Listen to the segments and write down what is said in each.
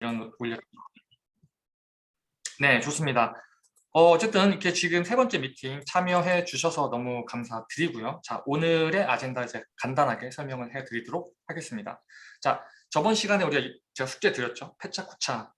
이런 거 올려. 네, 좋습니다. 어쨌든 이렇게 지금 세 번째 미팅 참여해 주셔서 너무 감사드리고요. 자, 오늘의 아젠다 이제 간단하게 설명을 해드리도록 하겠습니다. 자, 저번 시간에 제가 숙제 드렸죠. 패차쿠차.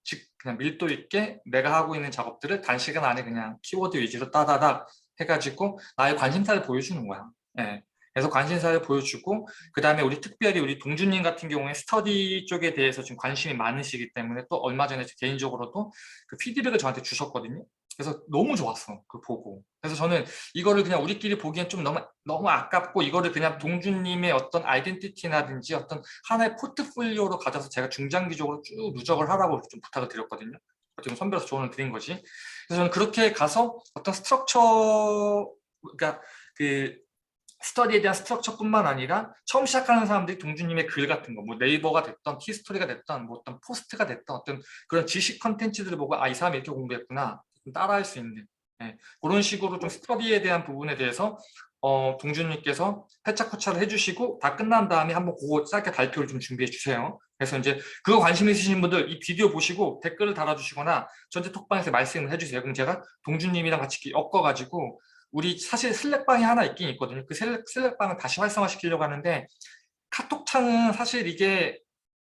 즉 그냥 밀도 있게 내가 하고 있는 작업들을 단시간 안에 그냥 키워드 위주로 따다닥 해가지고 나의 관심사를 보여주는 거야. 예. 그래서 관심사를 보여주고 그 다음에 특별히 우리 동준님 같은 경우에 스터디 쪽에 대해서 좀 관심이 많으시기 때문에 또 얼마 전에 개인적으로도 그 피드백을 저한테 주셨거든요. 그래서 너무 좋았어. 그 보고. 그래서 저는 이거를 그냥 우리끼리 보기엔 좀 너무 아깝고 이거를 그냥 동준님의 어떤 아이덴티티라든지 어떤 하나의 포트폴리오로 가져서 제가 중장기적으로 쭉 누적을 하라고 좀 부탁을 드렸거든요. 지금 선배로서 조언을 드린 거지. 그래서 저는 그렇게 가서 어떤 스트럭처, 그러니까 그 스터디에 대한 스트럭처뿐만 아니라 처음 시작하는 사람들이 동준님의 글 같은 거, 뭐 네이버가 됐던, 티스토리가 됐던, 뭐 어떤 포스트가 됐던 어떤 그런 지식 컨텐츠들을 보고 이 사람이 이렇게 공부했구나, 좀 따라할 수 있는 그런 식으로 좀 스터디에 대한 부분에 대해서 동준님께서 패차쿠차를 해주시고 다 끝난 다음에 한번 그거 짧게 발표를 좀 준비해 주세요. 그래서 이제 그거 관심 있으신 분들 이 비디오 보시고 댓글을 달아주시거나 전체 톡방에서 말씀을 해주세요. 그럼 제가 동준님이랑 같이 엮어가지고 우리 사실 슬랙방이 하나 있긴 있거든요. 그 슬랙방을 다시 활성화시키려고 하는데 카톡창은 사실 이게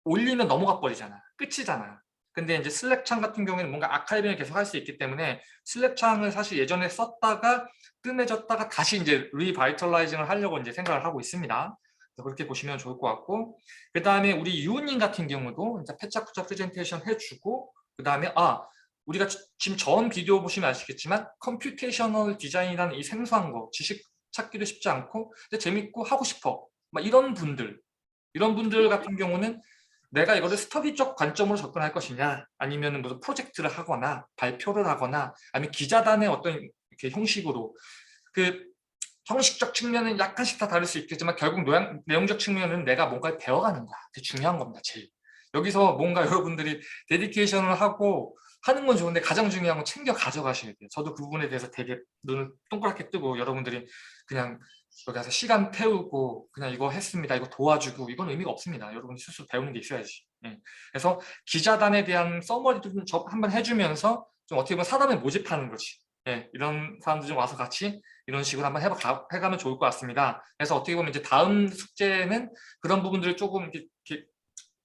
올리면 넘어가 버리잖아. 끝이잖아. 근데 이제 슬랙창 같은 경우에는 뭔가 아카이빙을 계속 할 수 있기 때문에 슬랙창을 사실 예전에 썼다가 뜸해졌다가 다시 이제 리바이털라이징을 하려고 이제 생각을 하고 있습니다. 그렇게 보시면 좋을 것 같고, 그 다음에 우리 유우님 같은 경우도 이제 패차쿠차 프레젠테이션 해주고, 그 다음에 우리가 지금 전 비디오 보시면 아시겠지만 컴퓨테이셔널 디자인이라는 이 생소한 거, 지식 찾기도 쉽지 않고 근데 재밌고 하고 싶어, 막 이런 분들 같은 경우는 내가 이거를 스터디적 관점으로 접근할 것이냐, 아니면 무슨 프로젝트를 하거나 발표를 하거나 아니면 기자단의 어떤 이렇게 형식으로, 그 형식적 측면은 약간씩 다 다를 수 있겠지만 결국 내용적 측면은 내가 뭔가를 배워가는 거야. 그게 중요한 겁니다. 제일 여기서 뭔가 여러분들이 데디케이션을 하고 하는 건 좋은데 가장 중요한 건 챙겨 가져가셔야 돼요. 저도 그 부분에 대해서 되게 눈을 동그랗게 뜨고, 여러분들이 그냥 여기 가서 시간 태우고 그냥 이거 했습니다, 이거 도와주고, 이건 의미가 없습니다. 여러분이 스스로 배우는 게 있어야지. 그래서 기자단에 대한 서머리도 좀 한번 해주면서 좀 어떻게 보면 사람을 모집하는 거지. 이런 사람들 좀 와서 같이 이런 식으로 한번 해가면 좋을 것 같습니다. 그래서 어떻게 보면 이제 다음 숙제는 그런 부분들을 조금 이렇게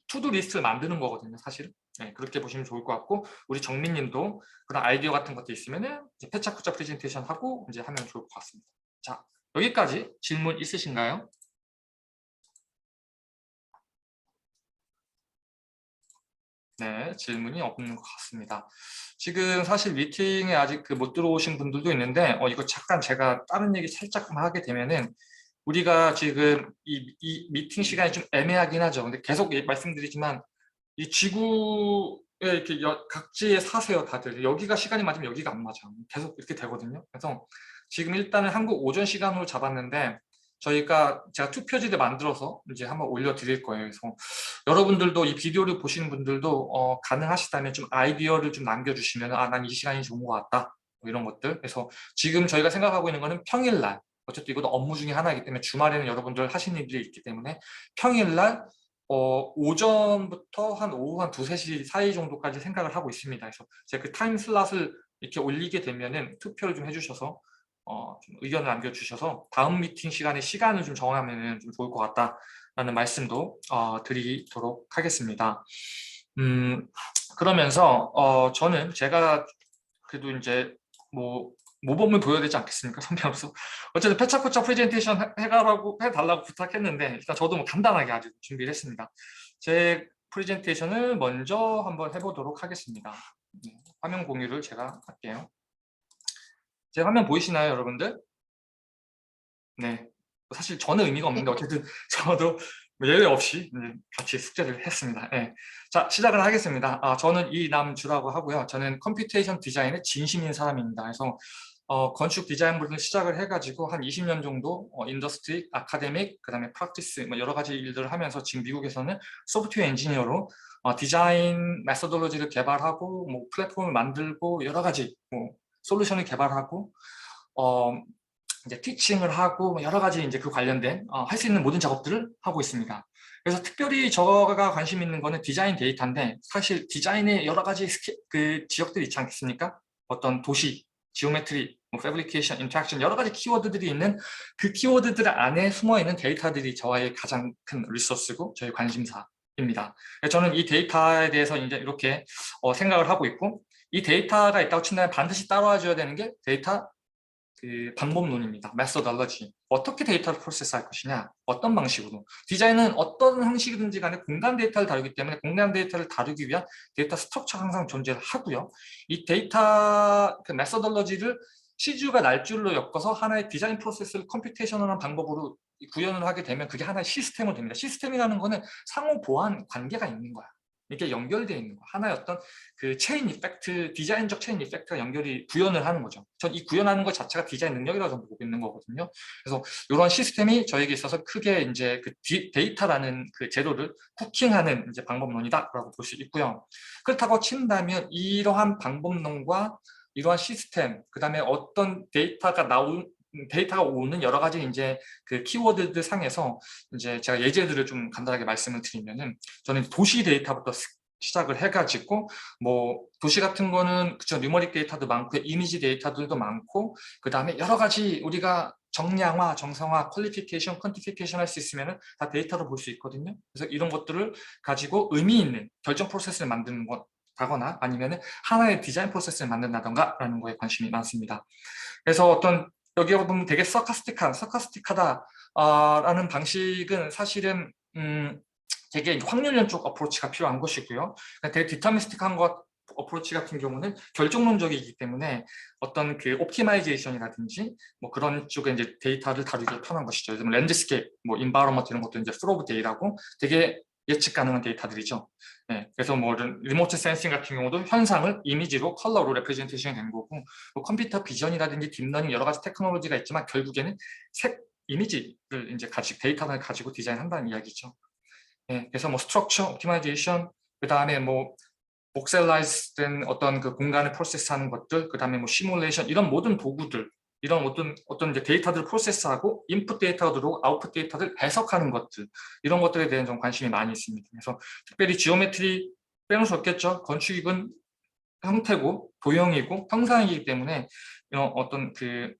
투두 리스트를 만드는 거거든요, 사실은. 그렇게 보시면 좋을 것 같고, 우리 정민님도 그런 아이디어 같은 것도 있으면은 패차쿠차 프레젠테이션 하고 이제 하면 좋을 것 같습니다. 자, 여기까지 질문 있으신가요? 네, 질문이 없는 것 같습니다. 지금 사실 미팅에 아직 못 들어오신 분들도 있는데, 이거 잠깐 제가 다른 얘기 살짝만 하게 되면은, 우리가 지금 이 미팅 시간이 좀 애매하긴 하죠. 근데 계속 말씀드리지만, 이 지구에 이렇게 각지에 사세요, 다들. 여기가 시간이 맞으면 여기가 안 맞아. 계속 이렇게 되거든요. 그래서 지금 일단은 한국 오전 시간으로 잡았는데, 제가 투표지를 만들어서 이제 한번 올려드릴 거예요. 그래서 여러분들도 이 비디오를 보시는 분들도 가능하시다면 좀 아이디어를 좀 남겨주시면, 난 이 시간이 좋은 것 같다, 뭐 이런 것들. 그래서 지금 저희가 생각하고 있는 거는 평일날, 어쨌든 이것도 업무 중에 하나이기 때문에 주말에는 여러분들 하시는 일이 있기 때문에 평일날 오전부터 한 오후 한 2, 3시 사이 정도까지 생각을 하고 있습니다. 그래서 제가 그 타임 슬롯을 이렇게 올리게 되면은 투표를 좀 해주셔서 좀 의견을 남겨주셔서 다음 미팅 시간을 좀 정하면 좀 좋을 것 같다라는 말씀도 드리도록 하겠습니다. 그러면서 저는 제가 그래도 이제 모범을 보여야 되지 않겠습니까, 선배로서. 어쨌든 패차쿠차 프레젠테이션 해달라고 부탁했는데 일단 저도 간단하게 아주 준비를 했습니다. 제 프레젠테이션을 먼저 한번 해보도록 하겠습니다. 화면 공유를 제가 할게요. 제 화면 보이시나요, 여러분들? 네. 사실 저는 의미가 없는데 어쨌든 저도 예외 없이 같이 숙제를 했습니다. 네. 자, 시작을 하겠습니다. 저는 이남주라고 하고요. 저는 컴퓨테이션 디자인의 진심인 사람입니다. 그래서 건축 디자인부터 시작을 해가지고 한 20년 정도 인더스트리, 아카데믹, 그 다음에 프랙티스 여러 가지 일들을 하면서 지금 미국에서는 소프트웨어 엔지니어로 디자인 메소돌로지를 개발하고 플랫폼을 만들고 여러 가지 솔루션을 개발하고 이제 티칭을 하고 여러 가지 이제 그 관련된 할 수 있는 모든 작업들을 하고 있습니다. 그래서 특별히 저가 관심 있는 거는 디자인 데이터인데 사실 디자인에 여러 가지 그 지역들이 있지 않겠습니까? 어떤 도시, 지오메트리, 뭐 패브리케이션, 인터랙션 여러 가지 키워드들이 있는 그 키워드들 안에 숨어있는 데이터들이 저의 가장 큰 리소스고 저의 관심사입니다. 저는 이 데이터에 대해서 이제 이렇게 생각을 하고 있고 이 데이터가 있다고 친다면 반드시 따라와줘야 되는 게 데이터 그 방법론입니다. methodology. 어떻게 데이터를 프로세스할 것이냐, 어떤 방식으로. 디자인은 어떤 형식이든지 간에 공간 데이터를 다루기 때문에 공간 데이터를 다루기 위한 데이터 스트럭처가 항상 존재를 하고요. 이 데이터 그 methodology를 시주가 날줄로 엮어서 하나의 디자인 프로세스를 컴퓨테이셔널한 방법으로 구현을 하게 되면 그게 하나의 시스템으로 됩니다. 시스템이라는 거는 상호 보완 관계가 있는 거야. 이게 연결되어 있는 거. 하나의 어떤 그 체인 이펙트, 디자인적 체인 이펙트가 연결이 구현을 하는 거죠. 전 이 구현하는 것 자체가 디자인 능력이라고 저는 보고 있는 거거든요. 그래서 이런 시스템이 저에게 있어서 크게 이제 그 데이터라는 그 재료를 쿠킹하는 이제 방법론이다라고 볼 수 있고요. 그렇다고 친다면 이러한 방법론과 이러한 시스템, 그다음에 어떤 데이터가 오는 여러 가지 이제 그 키워드들 상에서 이제 제가 예제들을 좀 간단하게 말씀을 드리면은 저는 도시 데이터부터 시작을 해가지고 뭐 도시 같은 거는 그쵸 뉴머릭 데이터도 많고 이미지 데이터들도 많고 그 다음에 여러 가지 우리가 정량화, 정성화, 퀄리피케이션, 퀀티피케이션 할 수 있으면은 다 데이터로 볼 수 있거든요. 그래서 이런 것들을 가지고 의미 있는 결정 프로세스를 만드는 것 다거나 아니면은 하나의 디자인 프로세스를 만든다던가 라는 거에 관심이 많습니다. 그래서 어떤 여기 보면 되게 서카스틱하다 라는 방식은 사실은 되게 확률론 쪽 어프로치가 필요한 것이고요. 되게 디터미스틱한 것 어프로치 같은 경우는 결정론적이기 때문에 어떤 그 옵티마이제이션이라든지 뭐 그런 쪽에 이제 데이터를 다루기 편한 것이죠. 예를 들면 랜드스케이프, 뭐 인바이러먼트 이런 것도 이제 프로브 데이라고 되게 예측 가능한 데이터들이죠. 네, 그래서 뭐 리모트 센싱 같은 경우도 현상을 이미지로 컬러로 레프레젠테이션이 된 거고 뭐 컴퓨터 비전이라든지 딥러닝 여러 가지 테크놀로지가 있지만 결국에는 색 이미지를 이제 데이터를 가지고 디자인한다는 이야기죠. 네, 그래서 뭐 스트럭처, 옵티마이제이션, 그 다음에 뭐 복셀라이즈된 어떤 그 공간을 프로세스하는 것들, 그 다음에 뭐 시뮬레이션 이런 모든 도구들, 이런 어떤 이제 데이터들을 프로세스하고 인풋 데이터가 들어오고 아웃풋 데이터를 해석하는 것들 이런 것들에 대한 좀 관심이 많이 있습니다. 그래서 특별히 지오메트리 빼놓을 수 없겠죠. 건축은 형태고 도형이고 형상이기 때문에 이런 어떤 그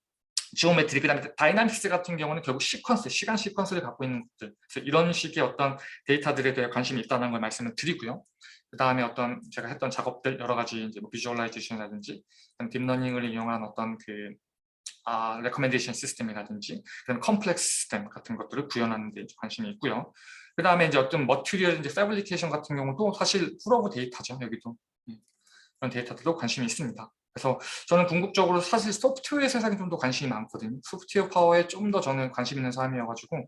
지오메트리, 그다음에 다이나믹스 같은 경우는 결국 시퀀스, 시간 시퀀스를 갖고 있는 것들. 그래서 이런 식의 어떤 데이터들에 대해 관심이 있다는 걸 말씀을 드리고요. 그 다음에 어떤 제가 했던 작업들 여러 가지 이제 뭐 비주얼라이제이션이라든지 딥러닝을 이용한 어떤 그 레커멘데이션 시스템이라든지 그런 컴플렉스 시스템 같은 것들을 구현하는 데 관심이 있고요. 그 다음에 이제 어떤 머티리얼 이제 패브리케이션 같은 경우도 사실 풀오브 데이터죠. 여기도 그런 데이터들도 관심이 있습니다. 그래서 저는 궁극적으로 사실 소프트웨어 세상에 좀 더 관심이 많거든요. 소프트웨어 파워에 좀 더 저는 관심 있는 사람이어가지고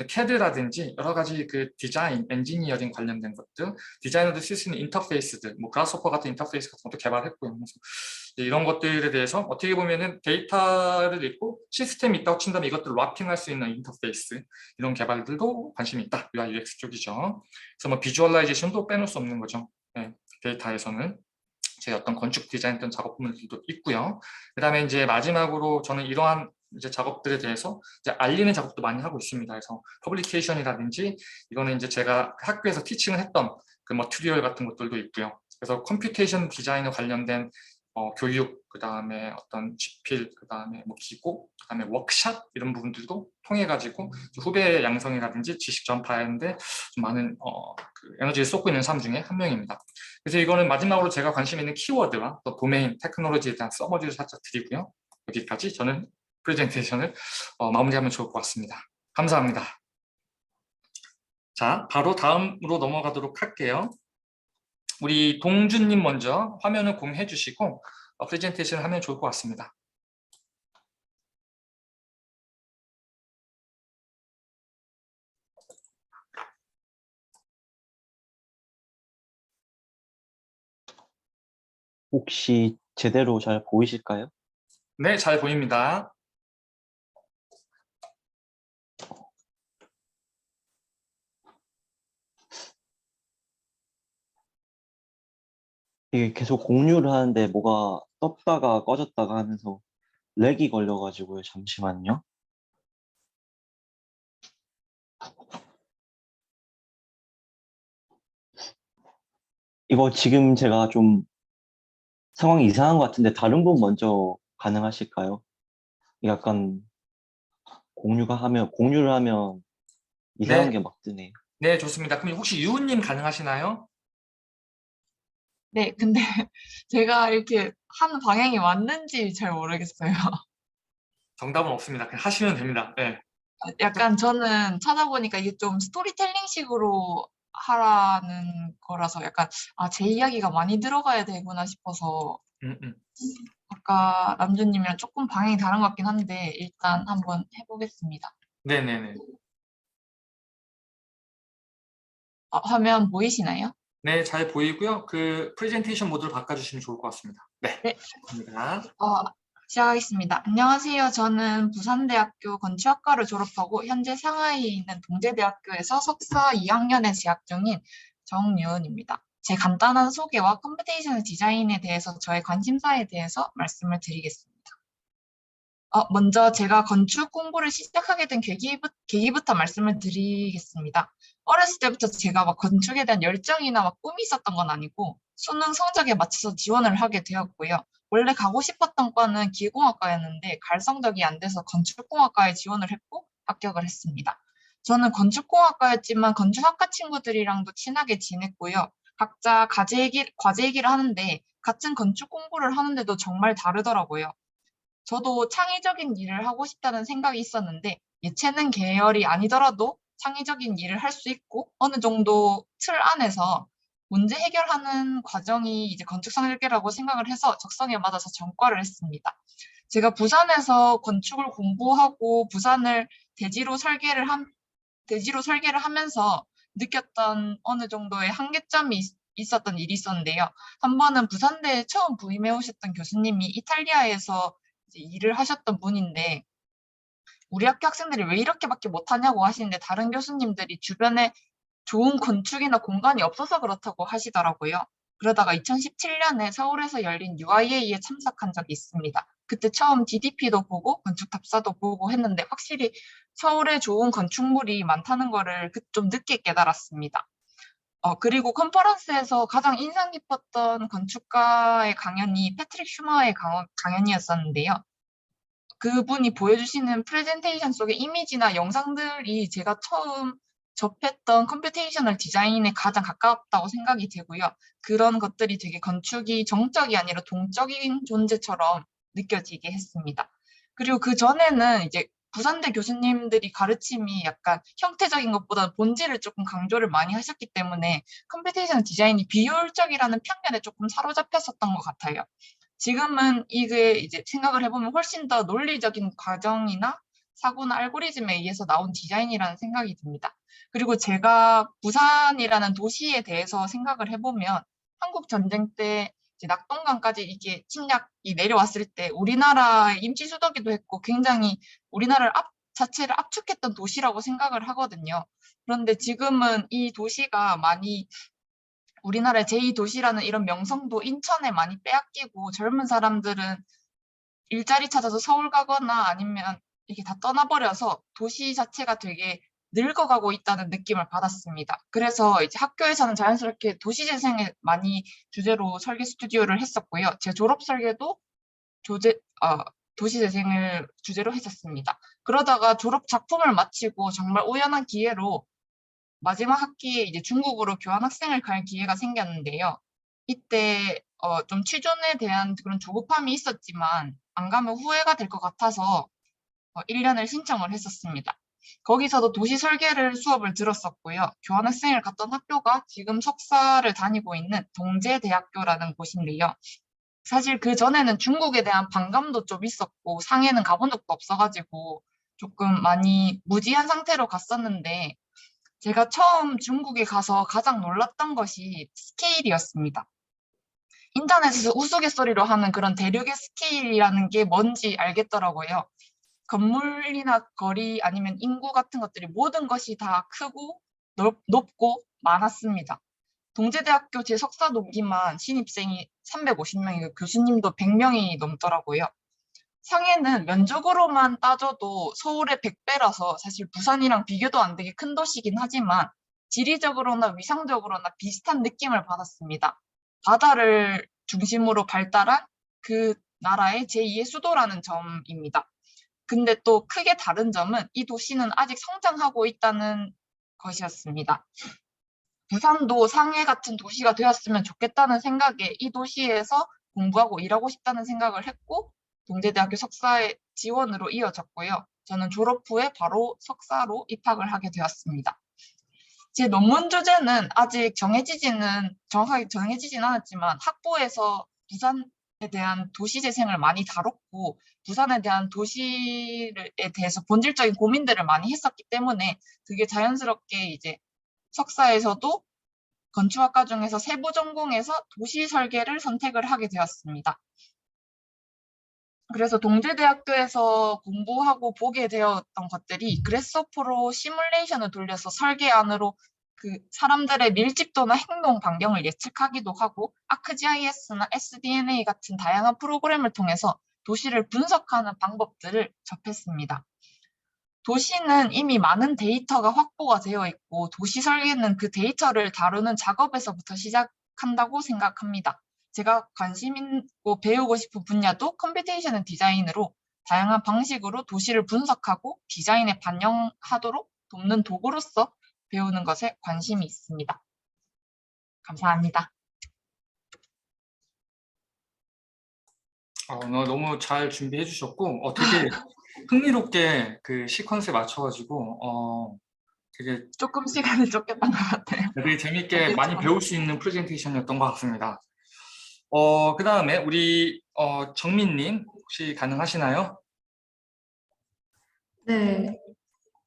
CAD라든지 여러 가지 그 디자인, 엔지니어링 관련된 것들, 디자이너들 쓸 수 있는 인터페이스들, 뭐 그라스호퍼 같은 인터페이스 같은 것도 개발했고요. 그래서 이런 것들에 대해서 어떻게 보면은 데이터를 읽고 시스템이 있다고 친다면 이것들을 랍핑할 수 있는 인터페이스 이런 개발들도 관심이 있다. UI UX 쪽이죠. 그래서 뭐 비주얼라이제이션도 빼놓을 수 없는 거죠. 네, 데이터에서는. 제 어떤 건축 디자인했던 작업물들도 있고요. 그 다음에 이제 마지막으로 저는 이러한 이제 작업들에 대해서 이제 알리는 작업도 많이 하고 있습니다. 그래서 퍼블리케이션이라든지 이거는 이제 제가 학교에서 티칭을 했던 그 머티리얼 같은 것들도 있고요. 그래서 컴퓨테이션 디자인에 관련된 교육, 그 다음에 어떤 집필, 그 다음에 뭐 기고, 그 다음에 워크샵 이런 부분들도 통해 가지고 후배 양성이라든지 지식 전파하는데 좀 많은 그 에너지를 쏟고 있는 사람 중에 한 명입니다. 그래서 이거는 마지막으로 제가 관심 있는 키워드와 또 도메인, 테크놀로지에 대한 서머리를 살짝 드리고요. 여기까지 저는 프레젠테이션을 마무리하면 좋을 것 같습니다. 감사합니다. 자, 바로 다음으로 넘어가도록 할게요. 우리 동준님 먼저 화면을 공유해 주시고 프레젠테이션을 하면 좋을 것 같습니다. 혹시 제대로 잘 보이실까요? 네, 잘 보입니다. 이게 계속 공유를 하는데 뭐가 떴다가 꺼졌다가 하면서 렉이 걸려가지고요. 잠시만요. 이거 지금 제가 좀 상황이 이상한 것 같은데 다른 분 먼저 가능하실까요? 약간 공유를 하면 이상한 네, 게 막 뜨네요. 네, 좋습니다. 그럼 혹시 유우님 가능하시나요? 네, 근데 제가 이렇게 하는 방향이 맞는지 잘 모르겠어요. 정답은 없습니다. 그냥 하시면 됩니다. 네. 약간 저는 찾아보니까 이게 좀 스토리텔링식으로 하라는 거라서 약간, 아, 제 이야기가 많이 들어가야 되구나 싶어서 음, 음. 아까 남주님이랑 조금 방향이 다른 것 같긴 한데 일단 한번 해보겠습니다. 네네네. 화면 보이시나요? 네, 잘 보이고요. 그 프레젠테이션 모드로 바꿔주시면 좋을 것 같습니다. 네, 네. 좋습니다. 어, 시작하겠습니다. 안녕하세요. 저는 부산대학교 건축학과를 졸업하고 현재 상하이에 있는 동제대학교에서 석사 2학년에 재학 중인 정유은입니다. 제 간단한 소개와 컴퓨테이셔널 디자인에 대해서 저의 관심사에 대해서 말씀을 드리겠습니다. 먼저 제가 건축 공부를 시작하게 된 계기부터 말씀을 드리겠습니다. 어렸을 때부터 제가 막 건축에 대한 열정이나 막 꿈이 있었던 건 아니고 수능 성적에 맞춰서 지원을 하게 되었고요. 원래 가고 싶었던 과는 기계공학과였는데 갈 성적이 안 돼서 건축공학과에 지원을 했고 합격을 했습니다. 저는 건축공학과였지만 건축학과 친구들이랑도 친하게 지냈고요. 각자 과제 얘기를 하는데 같은 건축 공부를 하는데도 정말 다르더라고요. 저도 창의적인 일을 하고 싶다는 생각이 있었는데 예체능 계열이 아니더라도 창의적인 일을 할 수 있고 어느 정도 틀 안에서 문제 해결하는 과정이 이제 건축 설계라고 생각을 해서 적성에 맞아서 전과를 했습니다. 제가 부산에서 건축을 공부하고 부산을 대지로 설계를 대지로 설계를 하면서 느꼈던 어느 정도의 한계점이 있었던 일이 있었는데요. 한 번은 부산대에 처음 부임해 오셨던 교수님이 이탈리아에서 이제 일을 하셨던 분인데 우리 학교 학생들이 왜 이렇게밖에 못하냐고 하시는데 다른 교수님들이 주변에 좋은 건축이나 공간이 없어서 그렇다고 하시더라고요. 그러다가 2017년에 서울에서 열린 UIA에 참석한 적이 있습니다. 그때 처음 DDP도 보고 건축 답사도 보고 했는데 확실히 서울에 좋은 건축물이 많다는 거를 좀 늦게 깨달았습니다. 그리고 컨퍼런스에서 가장 인상 깊었던 건축가의 강연이 패트릭 슈마의 강연이었었는데요. 그분이 보여주시는 프레젠테이션 속의 이미지나 영상들이 제가 처음 접했던 컴퓨테이셔널 디자인에 가장 가깝다고 생각이 되고요. 그런 것들이 되게 건축이 정적이 아니라 동적인 존재처럼 느껴지게 했습니다. 그리고 그 전에는 이제 부산대 교수님들이 가르침이 약간 형태적인 것보다 본질을 조금 강조를 많이 하셨기 때문에 컴퓨테이션 디자인이 비효율적이라는 편견에 조금 사로잡혔었던 것 같아요. 지금은 이게 이제 생각을 해보면 훨씬 더 논리적인 과정이나 사고나 알고리즘에 의해서 나온 디자인이라는 생각이 듭니다. 그리고 제가 부산이라는 도시에 대해서 생각을 해보면 한국 전쟁 때 이제 낙동강까지 이게 침략이 내려왔을 때 우리나라의 임시수도기도 했고 굉장히 우리나라를 자체를 압축했던 도시라고 생각을 하거든요. 그런데 지금은 이 도시가 많이 우리나라의 제2도시라는 이런 명성도 인천에 많이 빼앗기고 젊은 사람들은 일자리 찾아서 서울 가거나 아니면 이게 다 떠나버려서 도시 자체가 되게 늙어가고 있다는 느낌을 받았습니다. 그래서 이제 학교에서는 자연스럽게 도시재생을 많이 주제로 설계 스튜디오를 했었고요. 제 졸업 설계도 조제, 어, 도시재생을 주제로 했었습니다. 그러다가 졸업 작품을 마치고 정말 우연한 기회로 마지막 학기에 이제 중국으로 교환학생을 갈 기회가 생겼는데요. 이때 좀 취준에 대한 그런 조급함이 있었지만 안 가면 후회가 될 것 같아서 1년을 신청을 했었습니다. 거기서도 도시 설계를 수업을 들었었고요. 교환학생을 갔던 학교가 지금 석사를 다니고 있는 동제대학교라는 곳인데요. 사실 그 전에는 중국에 대한 반감도 좀 있었고 상해는 가본 적도 없어가지고 조금 많이 무지한 상태로 갔었는데 제가 처음 중국에 가서 가장 놀랐던 것이 스케일이었습니다. 인터넷에서 우스갯소리로 하는 그런 대륙의 스케일이라는 게 뭔지 알겠더라고요. 건물이나 거리 아니면 인구 같은 것들이 모든 것이 다 크고 높고 많았습니다. 동제대학교 제 석사 동기만 신입생이 350명이고 교수님도 100명이 넘더라고요. 상해는 면적으로만 따져도 서울의 100배라서 사실 부산이랑 비교도 안 되게 큰 도시긴 하지만 지리적으로나 위상적으로나 비슷한 느낌을 받았습니다. 바다를 중심으로 발달한 그 나라의 제2의 수도라는 점입니다. 근데 또 크게 다른 점은 이 도시는 아직 성장하고 있다는 것이었습니다. 부산도 상해 같은 도시가 되었으면 좋겠다는 생각에 이 도시에서 공부하고 일하고 싶다는 생각을 했고 동대대학교 석사의 지원으로 이어졌고요. 저는 졸업 후에 바로 석사로 입학을 하게 되었습니다. 제 논문 주제는 아직 정확하게 정해지진 않았지만 학부에서 부산에 대한 도시 재생을 많이 다뤘고 부산에 대한 도시에 대해서 본질적인 고민들을 많이 했었기 때문에 그게 자연스럽게 이제 석사에서도 건축학과 중에서 세부 전공에서 도시 설계를 선택을 하게 되었습니다. 그래서 동대대학교에서 공부하고 보게 되었던 것들이 그래스호퍼로 시뮬레이션을 돌려서 설계안으로 그 사람들의 밀집도나 행동 반경을 예측하기도 하고 ArcGIS나 SDNA 같은 다양한 프로그램을 통해서 도시를 분석하는 방법들을 접했습니다. 도시는 이미 많은 데이터가 확보가 되어 있고 도시 설계는 그 데이터를 다루는 작업에서부터 시작한다고 생각합니다. 제가 관심 있고 배우고 싶은 분야도 컴퓨테이션 앤 디자인으로 다양한 방식으로 도시를 분석하고 디자인에 반영하도록 돕는 도구로서 배우는 것에 관심이 있습니다. 감사합니다. 너무 잘 준비해 주셨고 되게 흥미롭게 그 시퀀스에 맞춰가지고 되게 조금 시간이 쫓겼던 것 같아요. 되게 재밌게 많이 배울 수 있는 프레젠테이션이었던 것 같습니다. 그 다음에 우리 정민님 혹시 가능하시나요? 네,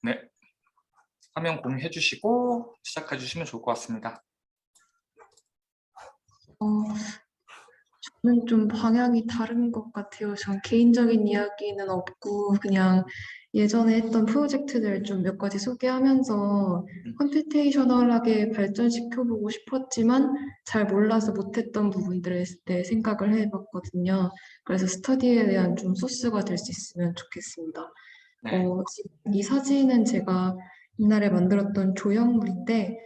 네, 화면 공유해 주시고 시작해 주시면 좋을 것 같습니다. 저는 좀 방향이 다른 것 같아요. 전 개인적인 이야기는 없고 그냥 예전에 했던 프로젝트들 좀 몇 가지 소개하면서 컴퓨테이셔널하게 발전시켜보고 싶었지만 잘 몰라서 못했던 부분들에 대해 생각을 해봤거든요. 그래서 스터디에 대한 좀 소스가 될 수 있으면 좋겠습니다. 네. 이 사진은 제가 옛날에 만들었던 조형물인데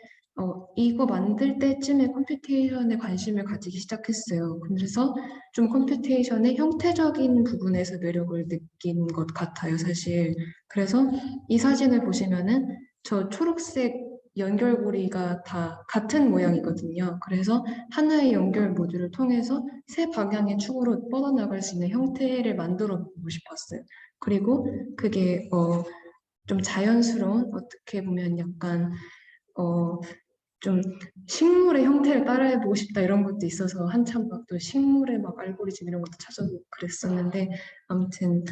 이거 만들 때쯤에 컴퓨테이션에 관심을 가지기 시작했어요. 그래서 좀 컴퓨테이션의 형태적인 부분에서 매력을 느낀 것 같아요, 사실. 그래서 이 사진을 보시면은 저 초록색 연결고리가 다 같은 모양이거든요. 그래서 하나의 연결 모듈을 통해서 세 방향의 축으로 뻗어나갈 수 있는 형태를 만들어 보고 싶었어요. 그리고 그게 좀 자연스러운 어떻게 보면 약간 좀 식물의 형태를 따라해보고 싶다 이런 것도 있어서 한참 막 또 식물의 막 알고리즘 이런 것도 찾아보고 그랬었는데 아무튼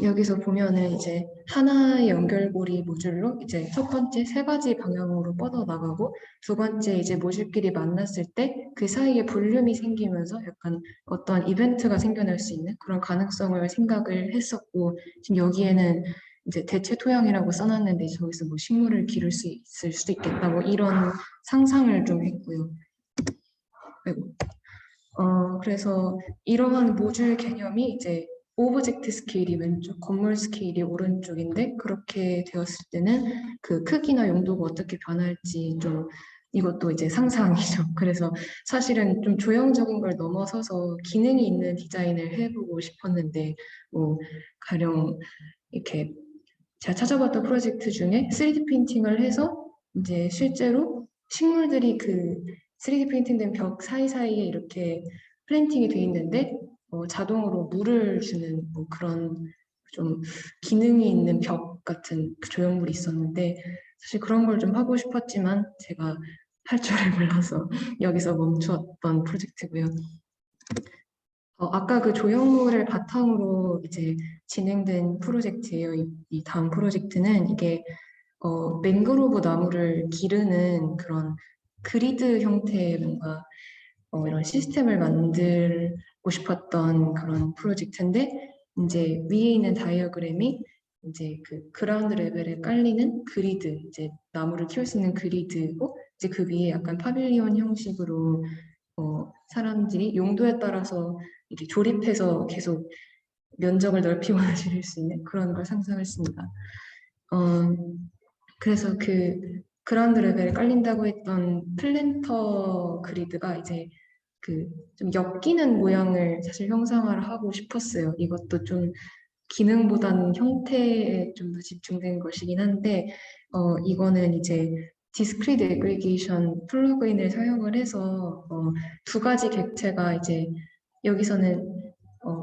여기서 보면은 이제 하나의 연결고리 모듈로 이제 첫 번째 세 가지 방향으로 뻗어나가고 두 번째 이제 모듈끼리 만났을 때 그 사이에 볼륨이 생기면서 약간 어떤 이벤트가 생겨날 수 있는 그런 가능성을 생각을 했었고 지금 여기에는 이제 대체 토양이라고 써놨는데 저기서 뭐 식물을 기를 수 있을 수도 있겠다 뭐 이런 상상을 좀 했고요. 아이고. 그래서 이러한 모듈 개념이 이제 오브젝트 스케일이 왼쪽, 건물 스케일이 오른쪽인데 그렇게 되었을 때는 그 크기나 용도가 어떻게 변할지 좀 이것도 이제 상상이죠. 그래서 사실은 좀 조형적인 걸 넘어서서 기능이 있는 디자인을 해보고 싶었는데 뭐 가령 이렇게 제가 찾아봤던 프로젝트 중에 3D 프린팅을 해서 이제 실제로 식물들이 그 3D 프린팅된 벽 사이사이에 이렇게 프린팅이 돼 있는데 자동으로 물을 주는 뭐 그런 좀 기능이 있는 벽 같은 그 조형물이 있었는데 사실 그런 걸 좀 하고 싶었지만 제가 할 줄을 몰라서 여기서 멈추었던 프로젝트고요. 아까 그 조형물을 바탕으로 이제 진행된 프로젝트예요. 이 다음 프로젝트는 이게 맹그로브 나무를 기르는 그런 그리드 형태의 뭔가 이런 시스템을 만들고 싶었던 그런 프로젝트인데 이제 위에 있는 다이어그램이 이제 그 그라운드 레벨에 깔리는 그리드, 이제 나무를 키울 수 있는 그리드고 이제 그 위에 약간 파빌리온 형식으로 사람들이 용도에 따라서 이렇게 조립해서 계속 면적을 넓히거나 줄일 수 있는 그런 걸 상상했습니다. 그래서 그 그라운드 레벨에 깔린다고 했던 플랜터 그리드가 이제 그 좀 엮이는 모양을 사실 형상화를 하고 싶었어요. 이것도 좀 기능보다는 형태에 좀 더 집중된 것이긴 한데, 이거는 이제 디스크리트 애그리게이션 플러그인을 사용을 해서 두 가지 객체가 이제 여기서는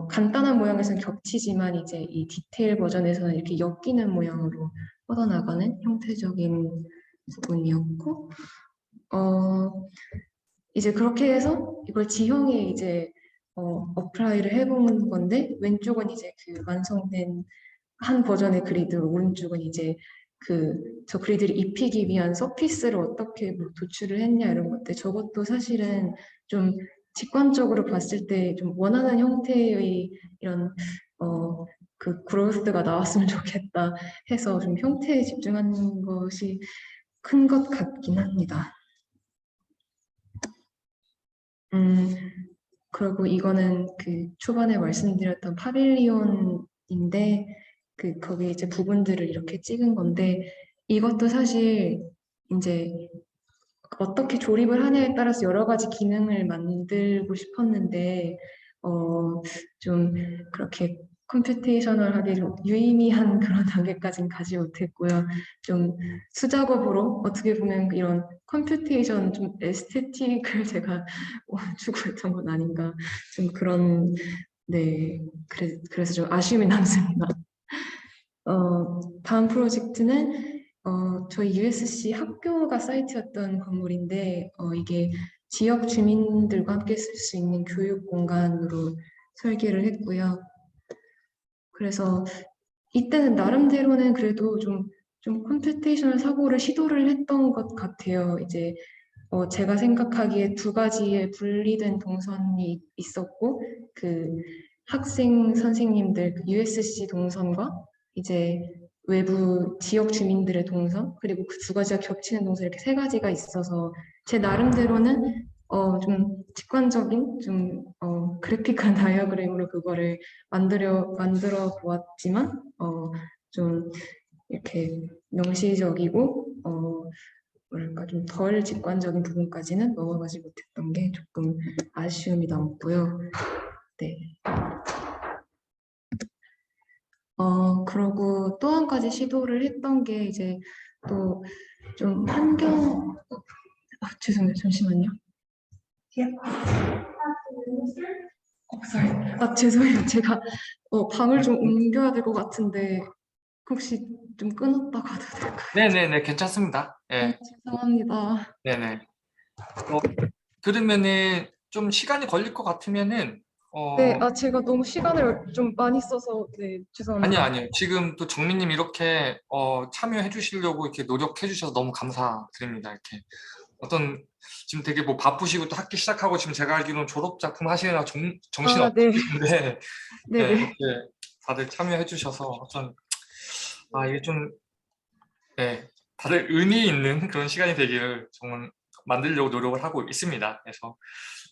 간단한 모양에서는 겹치지만 이제 이 디테일 버전에서는 이렇게 엮이는 모양으로 뻗어나가는 형태적인 부분이었고, 이제 그렇게 해서 이걸 지형에 이제 어플라이를 해본 건데, 왼쪽은 이제 그 완성된 한 버전의 그리드, 오른쪽은 이제 저 그리드를 입히기 위한 서피스를 어떻게 뭐 도출을 했냐 이런 것들. 저것도 사실은 좀 직관적으로 봤을 때 좀 원하는 형태의 이런 그 그로스가 나왔으면 좋겠다 해서 좀 형태에 집중하는 것이 큰 것 같긴 합니다. 그리고 이거는 그 초반에 말씀드렸던 파빌리온인데 거기 이제 부분들을 이렇게 찍은 건데, 이것도 사실 이제 어떻게 조립을 하냐에 따라서 여러 가지 기능을 만들고 싶었는데 좀 그렇게 컴퓨테이셔널하게 좀 유의미한 그런 단계까지는 가지 못했고요. 좀 수작업으로 어떻게 보면 이런 컴퓨테이션 좀 에스테틱을 제가 추구했던 건 아닌가, 좀 그런, 네, 그래서 좀 아쉬움이 남습니다. 다음 프로젝트는 저희 USC 학교가 사이트였던 건물인데, 이게 지역 주민들과 함께 쓸 수 있는 교육 공간으로 설계를 했고요. 그래서 이때는 나름대로는 그래도 좀 컴퓨테이셔널 사고를 시도를 했던 것 같아요. 이제 제가 생각하기에 두 가지의 분리된 동선이 있었고, 그 학생 선생님들 USC 동선과 이제 외부 지역 주민들의 동선, 그리고 그 두 가지가 겹치는 동선, 이렇게 세 가지가 있어서 제 나름대로는 좀 직관적인 좀 그래픽한 다이어그램으로 그거를 만들어 보았지만 좀 이렇게 명시적이고 뭐랄까 좀 덜 직관적인 부분까지는 넘어가지 못했던 게 조금 아쉬움이 남고요. 네. 그러고 또 한 가지 시도를 했던 게 이제 또 좀 죄송해요. 잠시만요. sorry. 죄송해요. 제가 방을 좀 옮겨야 될 것 같은데 혹시 좀 끊었다 가도 될까요? 네네네, 괜찮습니다. 예, 죄송합니다. 네네. 그러면은 좀 시간이 걸릴 것 같으면은 네, 제가 너무 시간을 좀 많이 써서 네, 아니요, 죄송합니다. 아니요. 지금 또 정민님 이렇게 참여해 주시려고 이렇게 노력해 주셔서 너무 감사드립니다. 이렇게 지금 되게 뭐 바쁘시고 또 학기 시작하고 지금 제가 알기로는 졸업 작품 하시느라 정신 네. 없으신데 네, 네네. 이렇게 다들 참여해 주셔서 이게 좀 네, 다들 의미 있는 그런 시간이 되기를 정말 만들려고 노력을 하고 있습니다. 그래서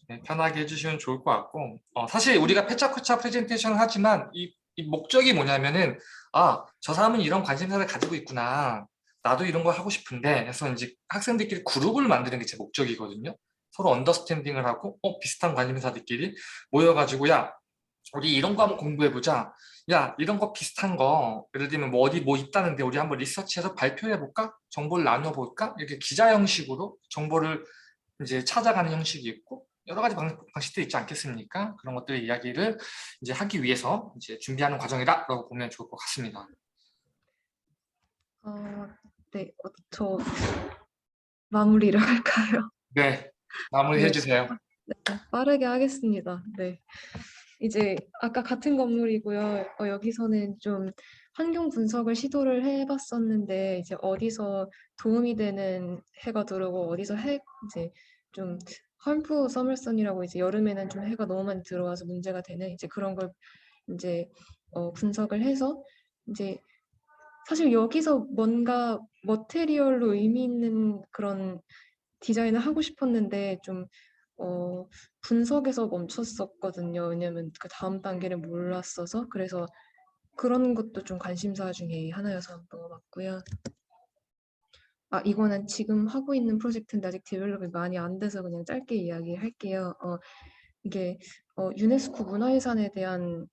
네, 편하게 해주시면 좋을 것 같고 사실 우리가 패차쿠차 프레젠테이션을 하지만 이 목적이 뭐냐면은 저 사람은 이런 관심사를 가지고 있구나, 나도 이런 거 하고 싶은데 해서 이제 학생들끼리 그룹을 만드는 게 제 목적이거든요. 서로 언더스탠딩을 하고 비슷한 관심사들끼리 모여가지고 야 우리 이런 거 한번 공부해보자, 야 이런 거 비슷한 거 예를 들면 뭐 어디 뭐 있다는데 우리 한번 리서치해서 발표해볼까, 정보를 나눠볼까, 이렇게 기자 형식으로 정보를 이제 찾아가는 형식이 있고 여러 가지 방식들이 있지 않겠습니까? 그런 것들의 이야기를 이제 하기 위해서 이제 준비하는 과정이다라고 보면 좋을 것 같습니다. 네, 저 마무리를 할까요? 네, 마무리해 네, 주세요. 빠르게 하겠습니다. 네. 이제 아까 같은 건물이고요. 여기서는 좀 환경 분석을 시도를 해봤었는데 이제 어디서 도움이 되는 해가 들어오고 어디서 이제 좀 harmful summersun이라고 이제 여름에는 좀 해가 너무 많이 들어와서 문제가 되는 이제 그런 걸 이제 분석을 해서 이제 사실 여기서 뭔가 머테리얼로 의미 있는 그런 디자인을 하고 싶었는데 좀 분석에서 멈췄었거든요. 왜냐면 그 다음 단계를 몰랐어서. 그래서 그런 것도 좀 관심사 중에 하나여서 넘어갔고요. 이거는 지금 하고 있는 프로젝트인데 아직 디벨롭이 많이 안 돼서 그냥 짧게 이야기할게요. 이게 유네스코 문화유산에 대한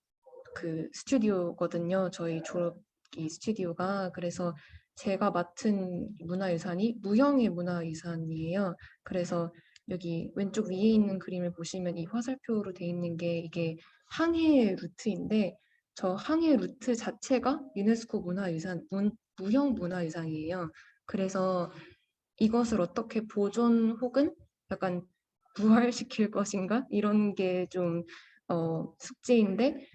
그 스튜디오거든요. 저희 졸업기 스튜디오가. 그래서 제가 맡은 문화유산이 무형의 문화유산이에요. 그래서 여기 왼쪽 위에 있는 그림을 보시면 이 화살표로 돼 있는 게 이게 항해 루트인데 저 항해 루트 자체가 유네스코 무형 문화유산이에요. 그래서 이것을 어떻게 보존 혹은 약간 부활시킬 것인가? 이런 게 좀 숙제인데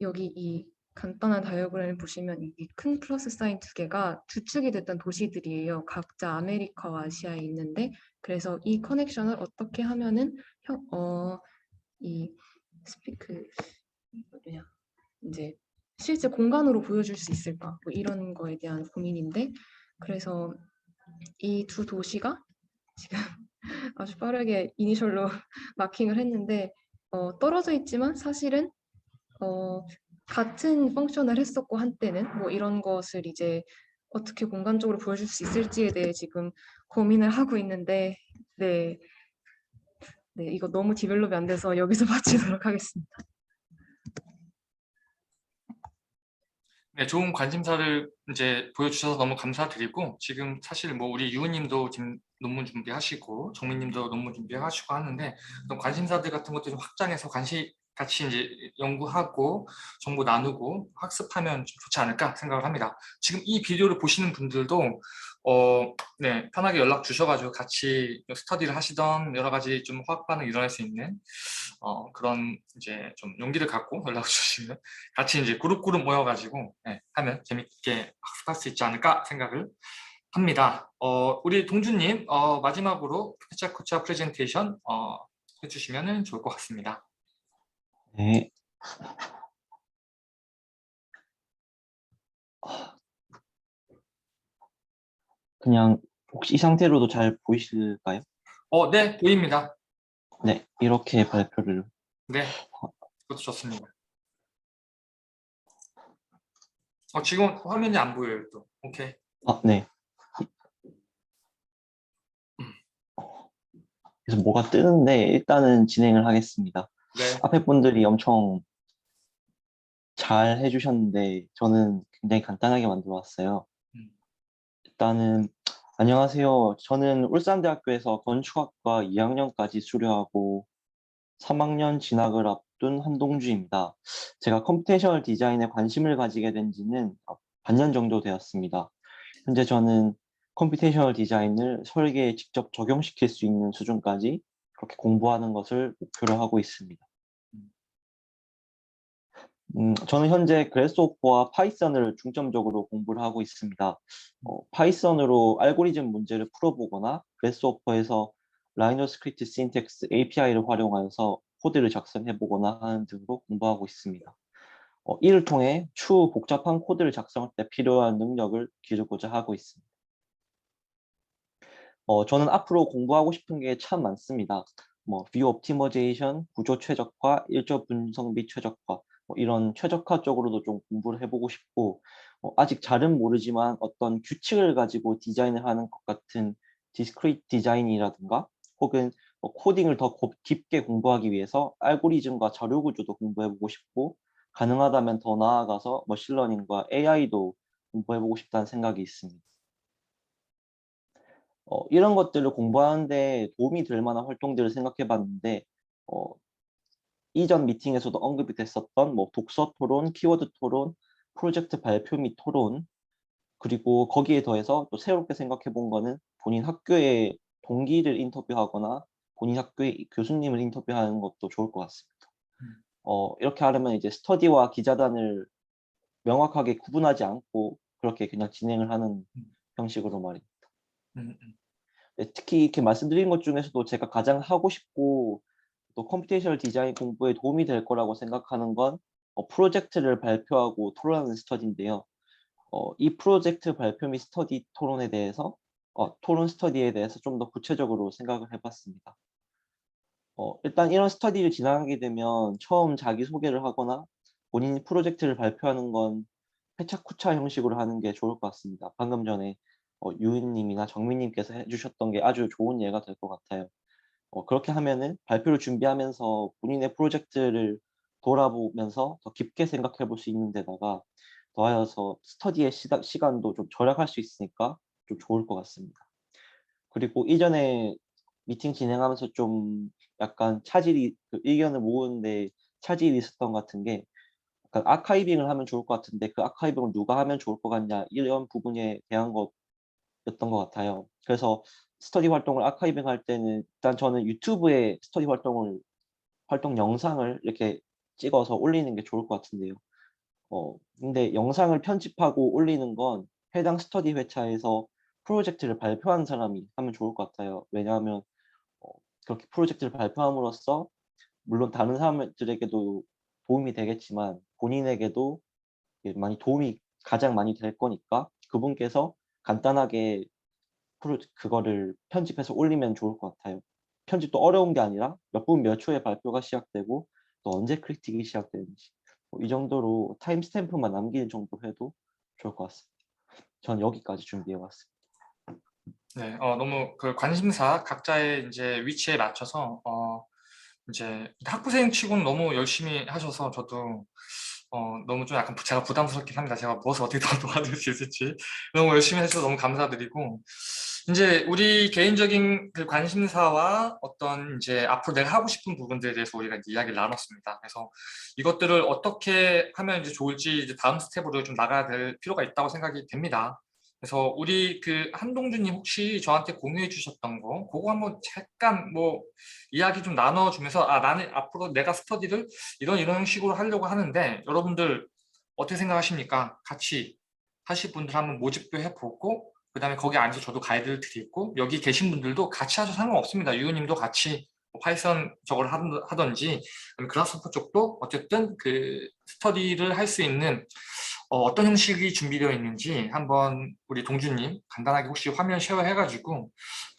여기 이 간단한 다이어그램을 보시면 이 큰 플러스 사인 두 개가 주축이 됐던 도시들이에요. 각자 아메리카와 아시아에 있는데 그래서 이 커넥션을 어떻게 하면은 이 스피크 뭐냐 이제 실제 공간으로 보여줄 수 있을까? 뭐 이런 거에 대한 고민인데 그래서 이 두 도시가 지금 아주 빠르게 이니셜로 마킹을 했는데 떨어져 있지만 사실은 같은 펑션을 했었고 한때는 뭐 이런 것을 이제 어떻게 공간적으로 보여줄 수 있을지에 대해 지금 고민을 하고 있는데 네, 네 이거 너무 디벨롭이 안 돼서 여기서 마치도록 하겠습니다. 네, 좋은 관심사를 이제 보여주셔서 너무 감사드리고, 지금 사실 뭐 우리 유우님도 지금 논문 준비하시고 정민님도 논문 준비하시고 하는데, 어떤 관심사들 같은 것도 좀 확장해서 같이 이제 연구하고 정보 나누고 학습하면 좀 좋지 않을까 생각을 합니다. 지금 이 비디오를 보시는 분들도 네, 편하게 연락 주셔가지고 같이 스터디를 하시던 여러 가지 좀 화학 반응 일어날 수 있는 그런 이제 좀 용기를 갖고 연락을 주시면 같이 이제 그룹 모여가지고 네, 하면 재밌게 학습할 수 있지 않을까 생각을 합니다. 우리 동주님 마지막으로 페차쿠차 프레젠테이션 해주시면 좋을 것 같습니다. 네. 그냥 혹시 이 상태로도 잘 보이실까요? 네, 보입니다. 네, 이렇게 발표를. 네, 그것도 좋습니다. 지금 화면이 안 보여요, 또. 오케이. 네. 그래서 뭐가 뜨는데 일단은 진행을 하겠습니다. 네, 앞에 분들이 엄청 잘 해주셨는데 저는 굉장히 간단하게 만들어 왔어요. 음, 일단은 안녕하세요. 저는 울산대학교에서 건축학과 2학년까지 수료하고 3학년 진학을 앞둔 한동주입니다. 제가 컴퓨테이셔널 디자인에 관심을 가지게 된 지는 반년 정도 되었습니다. 현재 저는 컴퓨테이셔널 디자인을 설계에 직접 적용시킬 수 있는 수준까지 그렇게 공부하는 것을 목표로 하고 있습니다. 저는 현재 그래스호퍼와 파이썬을 중점적으로 공부를 하고 있습니다. 파이썬으로 알고리즘 문제를 풀어보거나 그래스호퍼에서 라이노 스크립트 신텍스 API를 활용하여서 코드를 작성해보거나 하는 등으로 공부하고 있습니다. 이를 통해 추후 복잡한 코드를 작성할 때 필요한 능력을 기르고자 하고 있습니다. 저는 앞으로 공부하고 싶은 게 참 많습니다. 뷰 옵티머제이션, 구조 최적화, 일조 분성 및 최적화, 이런 최적화 쪽으로도 좀 공부를 해보고 싶고, 아직 잘은 모르지만 어떤 규칙을 가지고 디자인을 하는 것 같은 디스크리트 디자인이라든가, 혹은 코딩을 더 깊게 공부하기 위해서 알고리즘과 자료 구조도 공부해보고 싶고, 가능하다면 더 나아가서 머신러닝과 AI도 공부해보고 싶다는 생각이 있습니다. 이런 것들을 공부하는데 도움이 될 만한 활동들을 생각해 봤는데, 이전 미팅에서도 언급이 됐었던 독서 토론, 키워드 토론, 프로젝트 발표 및 토론, 그리고 거기에 더해서 또 새롭게 생각해 본 거는 본인 학교의 동기를 인터뷰하거나 본인 학교의 교수님을 인터뷰하는 것도 좋을 것 같습니다. 이렇게 하려면 이제 스터디와 기자단을 명확하게 구분하지 않고 그렇게 그냥 진행을 하는 형식으로 말입니다. 네, 특히 이렇게 말씀드린 것 중에서도 제가 가장 하고 싶고 또 컴퓨테이셔널 디자인 공부에 도움이 될 거라고 생각하는 건 프로젝트를 발표하고 토론하는 스터디인데요. 이 프로젝트 발표 및 스터디 토론에 대해서 토론 스터디에 대해서 좀 더 구체적으로 생각을 해봤습니다. 일단 이런 스터디를 진행하게 되면 처음 자기소개를 하거나 본인 프로젝트를 발표하는 건 페차쿠차 형식으로 하는 게 좋을 것 같습니다. 방금 전에 유은님이나 정민님께서 해주셨던 게 아주 좋은 예가 될 것 같아요. 그렇게 하면은 발표를 준비하면서 본인의 프로젝트를 돌아보면서 더 깊게 생각해 볼 수 있는 데다가 더하여서 스터디의 시간도 좀 절약할 수 있으니까 좀 좋을 것 같습니다. 그리고 이전에 미팅 진행하면서 좀 약간 그 의견을 모으는데 차질이 있었던 것 같은 게 약간 아카이빙을 하면 좋을 것 같은데 그 아카이빙을 누가 하면 좋을 것 같냐 이런 부분에 대한 것였던 것 같아요. 그래서 스터디 활동을 아카이빙 할 때는 일단 저는 유튜브에 스터디 활동 영상을 이렇게 찍어서 올리는 게 좋을 것 같은데요. 근데 영상을 편집하고 올리는 건 해당 스터디 회차에서 프로젝트를 발표한 사람이 하면 좋을 것 같아요. 왜냐하면 어, 그렇게 프로젝트를 발표함으로써 물론 다른 사람들에게도 도움이 되겠지만 본인에게도 이게 가장 많이 될 거니까 그분께서 간단하게 그거를 편집해서 올리면 좋을 것 같아요. 편집도 어려운 게 아니라 몇 분 몇 초에 발표가 시작되고 또 언제 크리틱이 시작되는지 이 정도로 타임 스탬프만 남기는 정도 해도 좋을 것 같습니다. 전 여기까지 준비해 왔습니다. 네, 너무 그 관심사 각자의 이제 위치에 맞춰서 이제 학부생 치고는 너무 열심히 하셔서 저도 너무 좀 약간 제가 부담스럽긴 합니다. 제가 무엇을 어떻게 더 도와드릴 수 있을지 너무 열심히 해주셔서 너무 감사드리고 이제 우리 개인적인 그 관심사와 어떤 이제 앞으로 내가 하고 싶은 부분들에 대해서 우리가 이제 이야기를 나눴습니다. 그래서 이것들을 어떻게 하면 이제 좋을지 이제 다음 스텝으로 좀 나가야 될 필요가 있다고 생각이 됩니다. 그래서 우리 그 한동준님 혹시 저한테 공유해 주셨던 거 그거 한번 잠깐 뭐 이야기 좀 나눠주면서 나는 앞으로 내가 스터디를 이런 식으로 하려고 하는데 여러분들 어떻게 생각하십니까? 같이 하실 분들 한번 모집도 해보고 그 다음에 거기 안에서 저도 가이드를 드리고 여기 계신 분들도 같이 하셔도 상관없습니다. 유우님도 같이 뭐 파이썬 저걸 하든지 그라스호퍼 쪽도 어쨌든 그 스터디를 할 수 있는 어떤 형식이 준비되어 있는지 한번 우리 동주님 간단하게 혹시 화면 쉐어 해가지고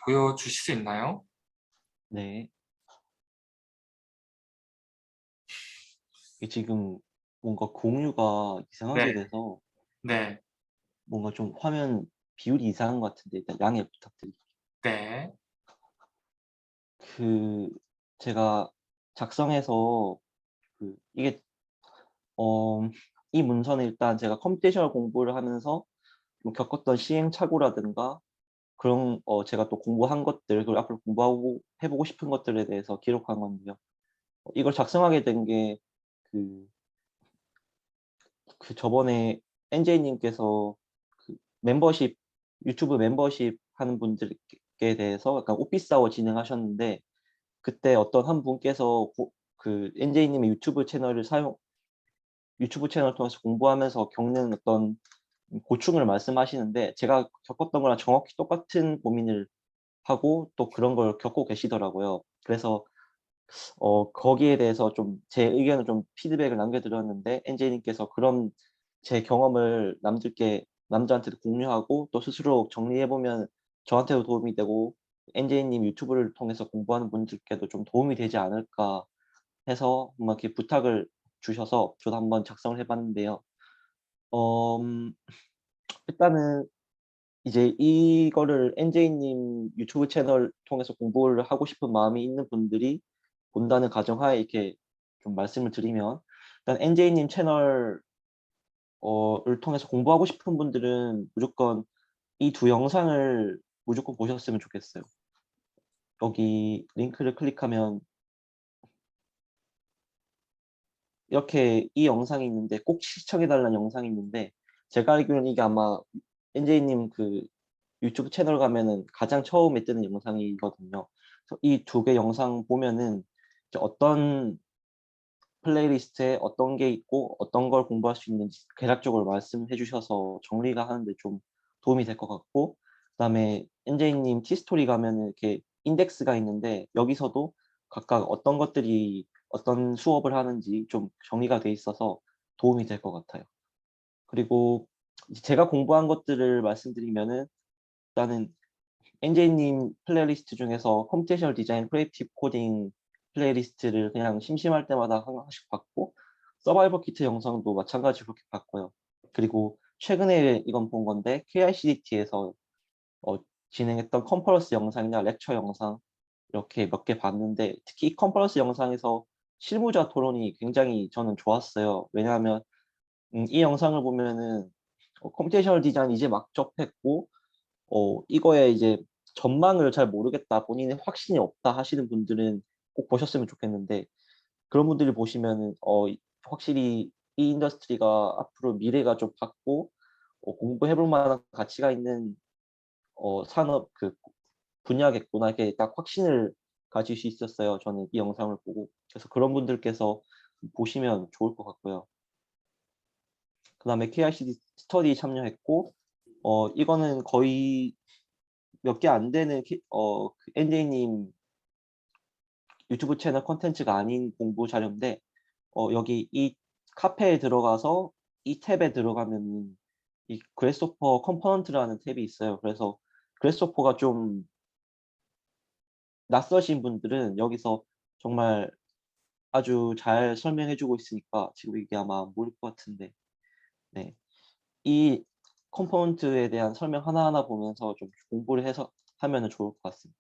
보여주실 수 있나요? 네. 이게 지금 뭔가 공유가 이상하게 네, 돼서 네, 뭔가 좀 화면 비율이 이상한 것 같은데 일단 양해 부탁드립니다. 네, 그 제가 작성해서 이게 어, 이 문서는 일단 제가 컴퓨테이셔널 공부를 하면서 좀 겪었던 시행착오라든가 그런 제가 또 공부한 것들 그리고 앞으로 공부하고 해보고 싶은 것들에 대해서 기록한 건데요. 이걸 작성하게 된 게 저번에 NJ님께서 그 멤버십 유튜브 멤버십 하는 분들께 대해서 약간 오피스 아워 진행하셨는데 그때 어떤 한 분께서 그 NJ님의 유튜브 채널을 통해서 공부하면서 겪는 어떤 고충을 말씀하시는데 제가 겪었던 거랑 정확히 똑같은 고민을 하고 또 그런 걸 겪고 계시더라고요. 그래서 거기에 대해서 좀 제 의견을 좀 피드백을 남겨드렸는데 NJ님께서 그런 제 경험을 남들한테도 공유하고 또 스스로 정리해보면 저한테도 도움이 되고 NJ님 유튜브를 통해서 공부하는 분들께도 좀 도움이 되지 않을까 해서 막 이렇게 부탁을 주셔서 저도 한번 작성을 해봤는데요. 어, 음, 일단은 이제 이거를 NJ님 유튜브 채널 통해서 공부를 하고 싶은 마음이 있는 분들이 본다는 가정하에 이렇게 좀 말씀을 드리면 일단 NJ님 채널 을 통해서 공부하고 싶은 분들은 무조건 이 두 영상을 무조건 보셨으면 좋겠어요. 여기 링크를 클릭하면 이렇게 이 영상이 있는데 꼭 시청해 달라는 영상이 있는데 제가 알기로는 이게 아마 NJ님 그 유튜브 채널 가면은 가장 처음에 뜨는 영상이거든요. 이 두 개 영상 보면은 이제 어떤 플레이리스트에 어떤 게 있고 어떤 걸 공부할 수 있는지 대략적으로 말씀해 주셔서 정리가 하는데 좀 도움이 될 것 같고 그다음에 NJ님 티스토리 가면은 이렇게 인덱스가 있는데 여기서도 각각 어떤 것들이 어떤 수업을 하는지 좀 정리가 돼 있어서 도움이 될 것 같아요. 그리고 이제 제가 공부한 것들을 말씀드리면은 일단은 NJ님 플레이리스트 중에서 컴퓨테이셔널 디자인 크리에이티브 코딩 플레이리스트를 그냥 심심할 때마다 하나씩 봤고 서바이벌 키트 영상도 마찬가지로 그렇게 봤고요. 그리고 최근에 이건 본 건데 KICDT에서 진행했던 컨퍼런스 영상이나 렉처 영상 이렇게 몇 개 봤는데 특히 이 컨퍼런스 영상에서 실무자 토론이 굉장히 저는 좋았어요. 왜냐하면 이 영상을 보면은 컴퓨테이셔널 디자인 이제 막 접했고 이거에 이제 전망을 잘 모르겠다, 본인의 확신이 없다 하시는 분들은 꼭 보셨으면 좋겠는데 그런 분들이 보시면은 확실히 이 인더스트리가 앞으로 미래가 좀 밝고 공부해볼 만한 가치가 있는 산업 그 분야겠구나 이렇게 딱 확신을 가질 수 있었어요. 저는 이 영상을 보고. 그래서 그런 분들께서 보시면 좋을 것 같고요. 그다음에 KICD 스터디 참여했고 이거는 거의 몇 개 안 되는 NJ님 유튜브 채널 콘텐츠가 아닌 공부 자료인데 여기 이 카페에 들어가서 이 탭에 들어가면 이 그래스호퍼 컴포넌트라는 탭이 있어요. 그래서 그래스호퍼가 좀 낯서신 분들은 여기서 정말 아주 잘 설명해 주고 있으니까 지금 이게 아마 모를 것 같은데 네. 이 컴포넌트에 대한 설명 하나하나 보면서 좀 공부를 해서 하면은 좋을 것 같습니다.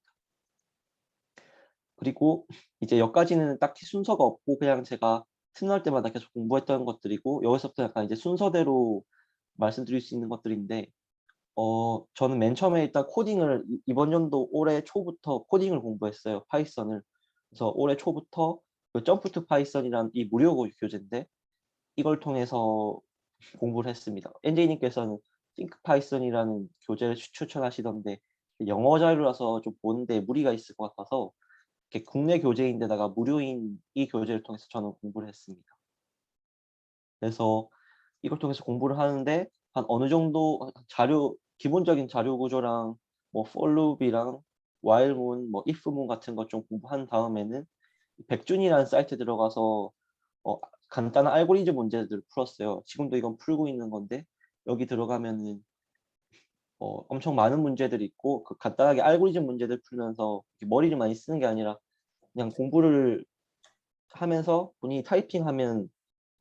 그리고 이제 여기까지는 딱히 순서가 없고 그냥 제가 틈날 때마다 계속 공부했던 것들이고 여기서부터 약간 이제 순서대로 말씀드릴 수 있는 것들인데 저는 맨 처음에 일단 코딩을 이번 연도 올해 초부터 코딩을 공부했어요. 파이썬을. 그래서 올해 초부터 그 점프 투 파이썬이라는 이 무료 교재인데 이걸 통해서 공부를 했습니다. NJ님께서는 띵크 파이썬이라는 교재를 추천하시던데 영어 자료라서 좀 보는데 무리가 있을 것 같아서 이렇게 국내 교재인데다가 무료인 이 교재를 통해서 저는 공부를 했습니다. 그래서 이걸 통해서 공부를 하는데 한 어느 정도 기본적인 자료 구조랑 뭐 for loop이랑 while moon, 뭐 if moon 같은 것 좀 공부한 다음에는 백준이라는 사이트에 들어가서 간단한 알고리즘 문제들을 풀었어요. 지금도 이건 풀고 있는 건데 여기 들어가면은 엄청 많은 문제들이 있고 그 간단하게 알고리즘 문제들 풀면서 머리를 많이 쓰는 게 아니라 그냥 공부를 하면서 본인이 타이핑하면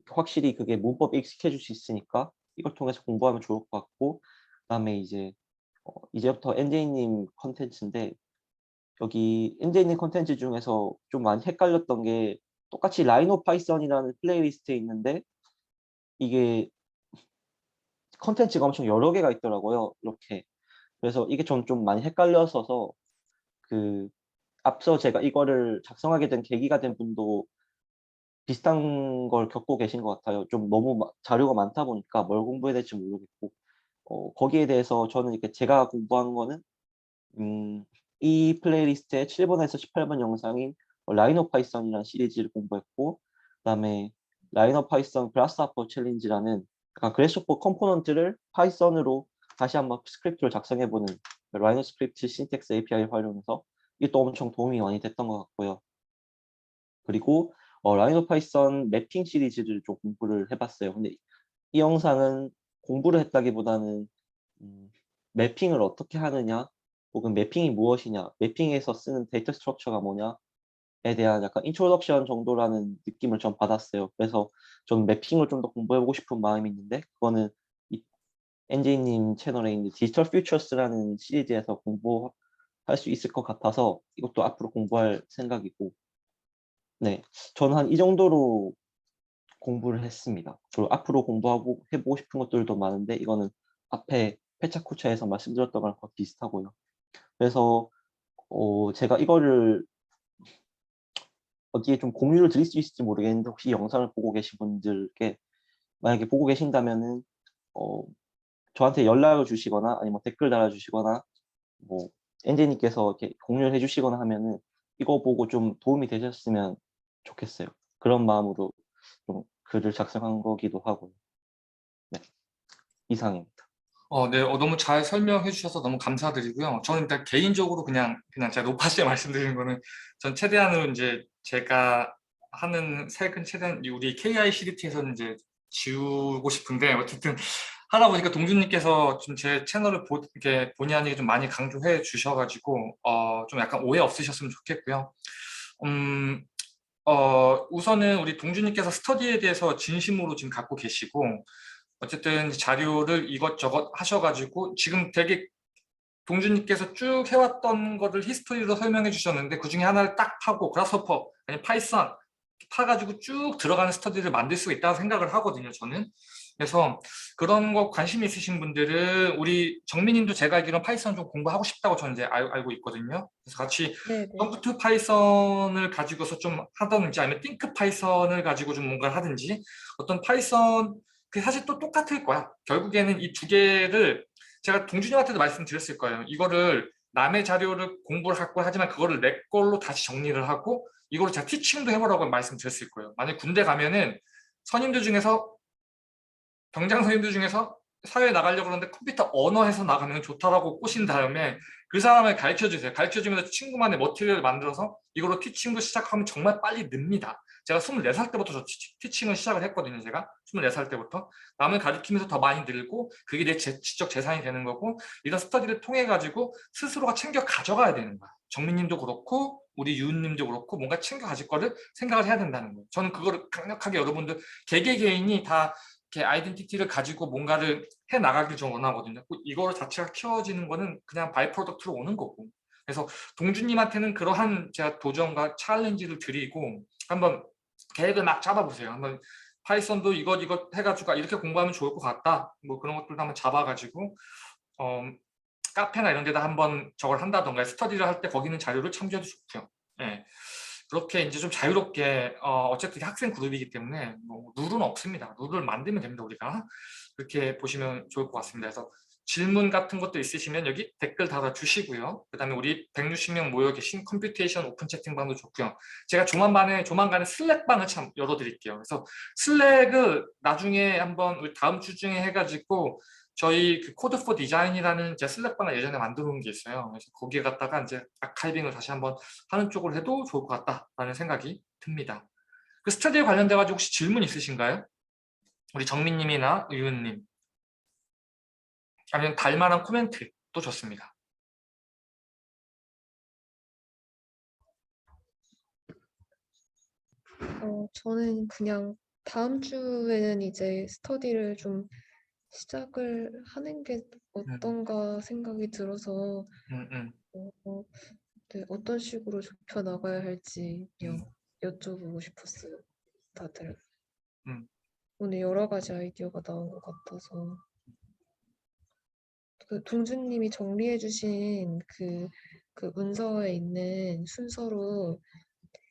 확실히 그게 문법 익숙해질 수 있으니까 이걸 통해서 공부하면 좋을 것 같고 그다음에 이제부터 NJ님 컨텐츠인데 여기 NJ님 컨텐츠 중에서 좀 많이 헷갈렸던 게 똑같이 라이노 파이썬이라는 플레이리스트에 있는데 이게 컨텐츠가 엄청 여러 개가 있더라고요. 이렇게. 그래서 이게 좀 많이 헷갈렸어서 그 앞서 제가 이거를 작성하게 된 계기가 된 분도 비슷한 걸 겪고 계신 것 같아요. 좀 너무 자료가 많다 보니까 뭘 공부해야 될지 모르겠고 거기에 대해서 저는 이렇게 제가 공부한 거는 이 플레이리스트의 7번에서 18번 영상인 라이노 파이썬이라는 시리즈를 공부했고 그다음에 라이노 파이썬 그라스하퍼 챌린지라는 약간 그래스호퍼 컴포넌트를 파이썬으로 다시 한번 스크립트를 작성해보는 라이노 스크립트 신텍스 API 활용해서 이게 또 엄청 도움이 많이 됐던 것 같고요. 그리고 라이노 파이썬 매핑 시리즈를 좀 공부를 해봤어요. 근데 이 영상은 공부를 했다기보다는 매핑을 어떻게 하느냐 혹은 매핑이 무엇이냐, 매핑에서 쓰는 데이터 스트럭처가 뭐냐에 대한 약간 인트로덕션 정도라는 느낌을 좀 받았어요. 그래서 저는 매핑을 좀 더 공부해보고 싶은 마음이 있는데 그거는 이 NJ님 채널에 있는 디지털 퓨처스라는 시리즈에서 공부할 수 있을 것 같아서 이것도 앞으로 공부할 생각이고 네, 저는 한 이 정도로 공부를 했습니다. 그리고 앞으로 공부하고 해보고 싶은 것들도 많은데 이거는 앞에 페차쿠차에서 말씀드렸던 거랑 거의 비슷하고요. 그래서 제가 이거를 어디에 좀 공유를 드릴 수 있을지 모르겠는데 혹시 영상을 보고 계신 분들께 만약에 보고 계신다면은 저한테 연락을 주시거나 아니면 댓글 달아주시거나 뭐 엔제님께서 이렇게 공유를 해주시거나 하면은 이거 보고 좀 도움이 되셨으면 좋겠어요. 그런 마음으로 좀 글을 작성한 거기도 하고요. 네, 이상입니다. 네, 너무 잘 설명해 주셔서 너무 감사드리고요. 저는 일단 개인적으로 그냥 제가 노파시에 말씀드리는 거는 전 최대한으로 이제 제가 하는 색은 최대한 우리 KI CDT에서는 이제 지우고 싶은데 어쨌든 하다 보니까 동준님께서 좀 제 채널을 이렇게 본의 아니게 좀 많이 강조해 주셔가지고 좀 약간 오해 없으셨으면 좋겠고요. 우선은 우리 동준님께서 스터디에 대해서 진심으로 지금 갖고 계시고 어쨌든 자료를 이것저것 하셔가지고 지금 되게 동준님께서 쭉 해왔던 것을 히스토리로 설명해 주셨는데 그 중에 하나를 딱 파고 그라스호퍼 아니면 파이썬 파가지고 쭉 들어가는 스터디를 만들 수가 있다고 생각을 하거든요, 저는. 그래서 그런 거 관심 있으신 분들은 우리 정민님도 제가 알기로는 파이썬 좀 공부하고 싶다고 저는 이제 알고 있거든요. 그래서 같이 네네. 점프투 파이썬을 가지고서 좀 하든지 아니면 띵크 파이썬을 가지고 좀 뭔가를 하든지 어떤 파이썬 그 사실 또 똑같을 거야. 결국에는 이 두 개를 제가 동준님한테도 말씀드렸을 거예요. 이거를 남의 자료를 공부를 갖고 하지만 그거를 내 걸로 다시 정리를 하고 이거를 제가 티칭도 해보라고 말씀드렸을 거예요. 만약 군대 가면은 선임들 중에서 병장 선임들 중에서 사회에 나가려고 하는데 컴퓨터 언어에서 나가면 좋다라고 꼬신 다음에 그 사람을 가르쳐주세요. 가르쳐주면서 친구만의 머티리얼을 만들어서 이걸로 티칭도 시작하면 정말 빨리 늡니다. 제가 24살 때부터 저 티칭을 시작을 했거든요. 제가 24살 때부터 남을 가르치면서 더 많이 늘고 그게 내 지적 재산이 되는 거고 이런 스터디를 통해 가지고 스스로가 챙겨 가져가야 되는 거야. 정민님도 그렇고 우리 유은님도 그렇고 뭔가 챙겨 가질 거를 생각을 해야 된다는 거예요. 저는 그거를 강력하게 여러분들 개개인이 다 이렇게 아이덴티티를 가지고 뭔가를 해 나가길 좀 원하거든요. 이거 자체가 키워지는 거는 그냥 바이 프로덕트로 오는 거고. 그래서 동준님한테는 그러한 제가 도전과 챌린지를 드리고 한번 계획을 막 잡아보세요. 한번 파이썬도 이것 해가지고 이렇게 공부하면 좋을 것 같다. 뭐 그런 것들도 한번 잡아가지고 카페나 이런 데다 한번 저걸 한다던가 스터디를 할 때 거기는 자료를 참조해도 좋고요. 예. 그렇게 이제 좀 자유롭게 어쨌든 학생 그룹이기 때문에 뭐 룰은 없습니다. 룰을 만들면 됩니다. 우리가 그렇게 보시면 좋을 것 같습니다. 그래서 질문 같은 것도 있으시면 여기 댓글 달아주시고요. 그 다음에 우리 160명 모여 계신 컴퓨테이션 오픈 채팅방도 좋고요. 제가 조만간에 슬랙방을 참 열어드릴게요. 그래서 슬랙을 나중에 한번 우리 다음 주 중에 해가지고 저희 그 코드 포 디자인이라는 제 슬랙방을 예전에 만들어 놓은 게 있어요. 그래서 거기에 갔다가 이제 아카이빙을 다시 한번 하는 쪽으로 해도 좋을 것 같다라는 생각이 듭니다. 그 스터디에 관련돼 가지고 혹시 질문 있으신가요? 우리 정민님이나 의윤님 아니면 달만한 코멘트도 좋습니다. 저는 그냥 다음 주에는 이제 스터디를 좀 시작을 하는 게 어떤가 생각이 들어서 어, 네, 어떤 식으로 좁혀 나가야 할지 여쭤보고 싶었어요. 다들 음. 오늘 여러 가지 아이디어가 나온 것 같아서 그 동준님이 정리해주신 그 문서에 있는 순서로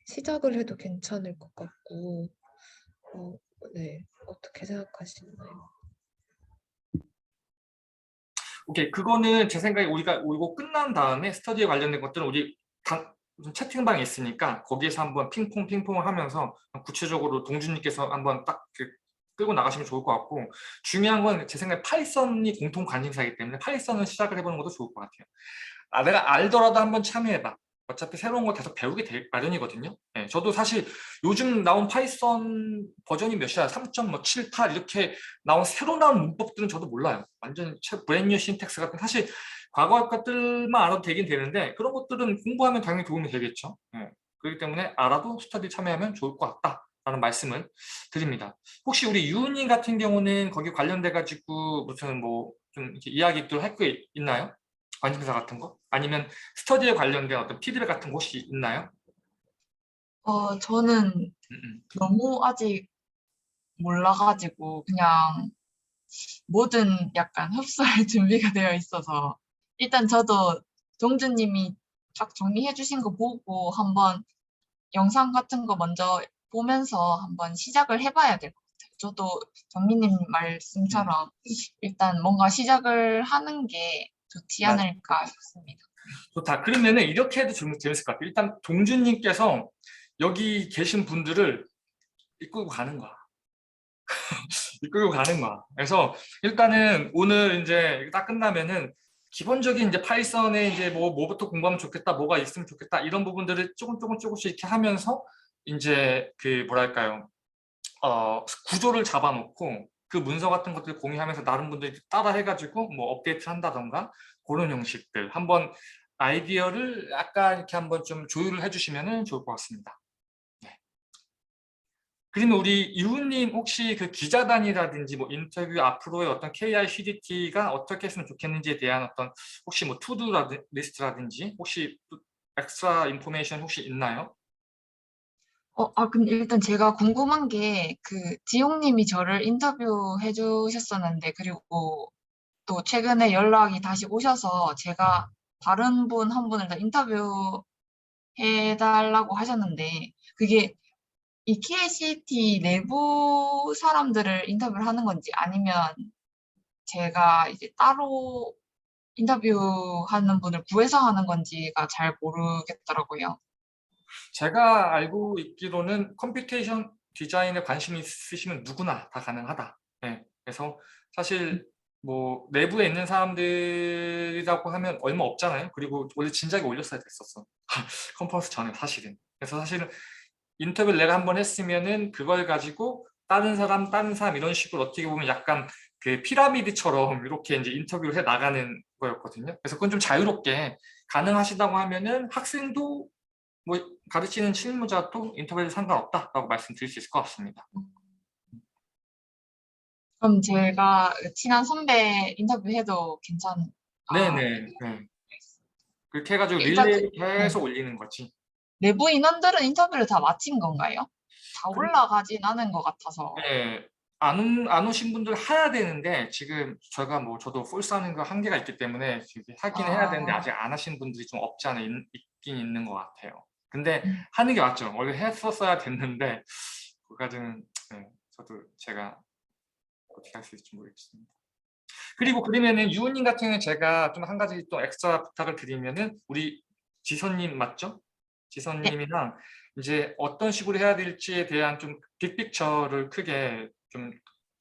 시작을 해도 괜찮을 것 같고 네, 어떻게 생각하시나요? 오케이, 그거는 제 생각에 우리가 이거 끝난 다음에 스터디에 관련된 것들은 우리 채팅방에 있으니까 거기에서 한번 핑퐁을 하면서 구체적으로 동준님께서 한번 딱 끌고 나가시면 좋을 것 같고 중요한 건 제 생각에 파이썬이 공통 관심사이기 때문에 파이썬을 시작을 해보는 것도 좋을 것 같아요. 내가 알더라도 한번 참여해봐. 어차피 새로운 거 계속 배우게 될 마련이거든요. 네, 저도 사실 요즘 나온 파이썬 버전이 몇이야? 3.7, 8 이렇게 새로 나온 문법들은 저도 몰라요. 완전 브랜뉴 신텍스 같은 사실 과거 것들만 알아도 되긴 되는데 그런 것들은 공부하면 당연히 도움이 되겠죠. 네, 그렇기 때문에 알아도 스터디 참여하면 좋을 것 같다라는 말씀을 드립니다. 혹시 우리 유은님 같은 경우는 거기 관련돼 가지고 무슨 뭐 좀 이야기들 할 거 있나요? 관심사 같은 거? 아니면 스터디에 관련된 어떤 피드백 같은 거 혹시 있나요? 저는 너무 아직 몰라가지고 그냥 뭐든 약간 흡수할 준비가 되어 있어서 일단 저도 동주님이 쫙 정리해 주신 거 보고 한번 영상 같은 거 먼저 보면서 한번 시작을 해봐야 될 것 같아요. 저도 정민님 말씀처럼 일단 뭔가 시작을 하는 게 좋지 않을까 싶습니다. 좋다. 그러면은 이렇게 해도 재밌을 것 같아요. 일단 동준님께서 여기 계신 분들을 이끌고 가는 거야. 이끌고 가는 거야. 그래서 일단은 오늘 이제 딱 끝나면은 기본적인 이제 파이썬에 이제 뭐부터 공부하면 좋겠다, 뭐가 있으면 좋겠다 이런 부분들을 조금씩 이렇게 하면서 이제 그 뭐랄까요, 구조를 잡아놓고 그 문서 같은 것들 공유하면서 다른 분들이 따라 해가지고 뭐 업데이트 한다던가 그런 형식들 한번 아이디어를 약간 이렇게 한번 좀 조율을 해주시면 좋을 것 같습니다. 네. 그러면 우리 유우님 혹시 그 기자단이라든지 뭐 인터뷰 앞으로의 어떤 KICDT가 어떻게 했으면 좋겠는지에 대한 어떤 혹시 뭐 투두 리스트라든지 혹시 엑스트라 인포메이션 혹시 있나요? 근데 일단 제가 궁금한 게, 지용님이 저를 인터뷰해 주셨었는데, 그리고 또 최근에 연락이 다시 오셔서 제가 다른 분 한 분을 더 인터뷰해 달라고 하셨는데, 그게 이 KCT 내부 사람들을 인터뷰를 하는 건지 아니면 제가 이제 따로 인터뷰하는 분을 구해서 하는 건지가 잘 모르겠더라고요. 제가 알고 있기로는 컴퓨테이션 디자인에 관심이 있으시면 누구나 다 가능하다. 네, 그래서 사실 뭐 내부에 있는 사람들이라고 하면 얼마 없잖아요. 그리고 원래 진작에 올렸어야 됐었어. 컨퍼런스 전에 사실은. 그래서 사실은 인터뷰를 내가 한번 했으면은 그걸 가지고 다른 사람 이런 식으로 어떻게 보면 약간 그 피라미드처럼 이렇게 이제 인터뷰를 해 나가는 거였거든요. 그래서 그건 좀 자유롭게 가능하시다고 하면은 학생도 뭐 가르치는 실무자도 인터뷰에도 상관없다라고 말씀드릴 수 있을 것 같습니다. 그럼 제가 친한 선배 인터뷰해도 네네. 네. 그렇게 해가지고 일단 릴레이를 네. 계속 올리는 거지. 내부 인원들은 인터뷰를 다 마친 건가요? 다 그, 올라가진 않은 것 같아서. 네. 안 오신 분들 해야 되는데 지금 저희가 뭐 저도 폴스 하는 거 한계가 있기 때문에 지금 하긴 해야 되는데 아, 아직 안 하신 분들이 좀 없지 않아 있긴 있는 것 같아요. 근데 음. 하는 게 맞죠. 원래 했었어야 됐는데 그까지는 네, 저도 제가 어떻게 할 수 있을지 모르겠습니다. 그리고 그러면은 유우님 같은 경우는 제가 좀 한 가지 또 엑스트라 부탁을 드리면은 우리 지선님 맞죠? 네. 지선님이랑 이제 어떤 식으로 해야 될지에 대한 좀 빅픽처를 크게 좀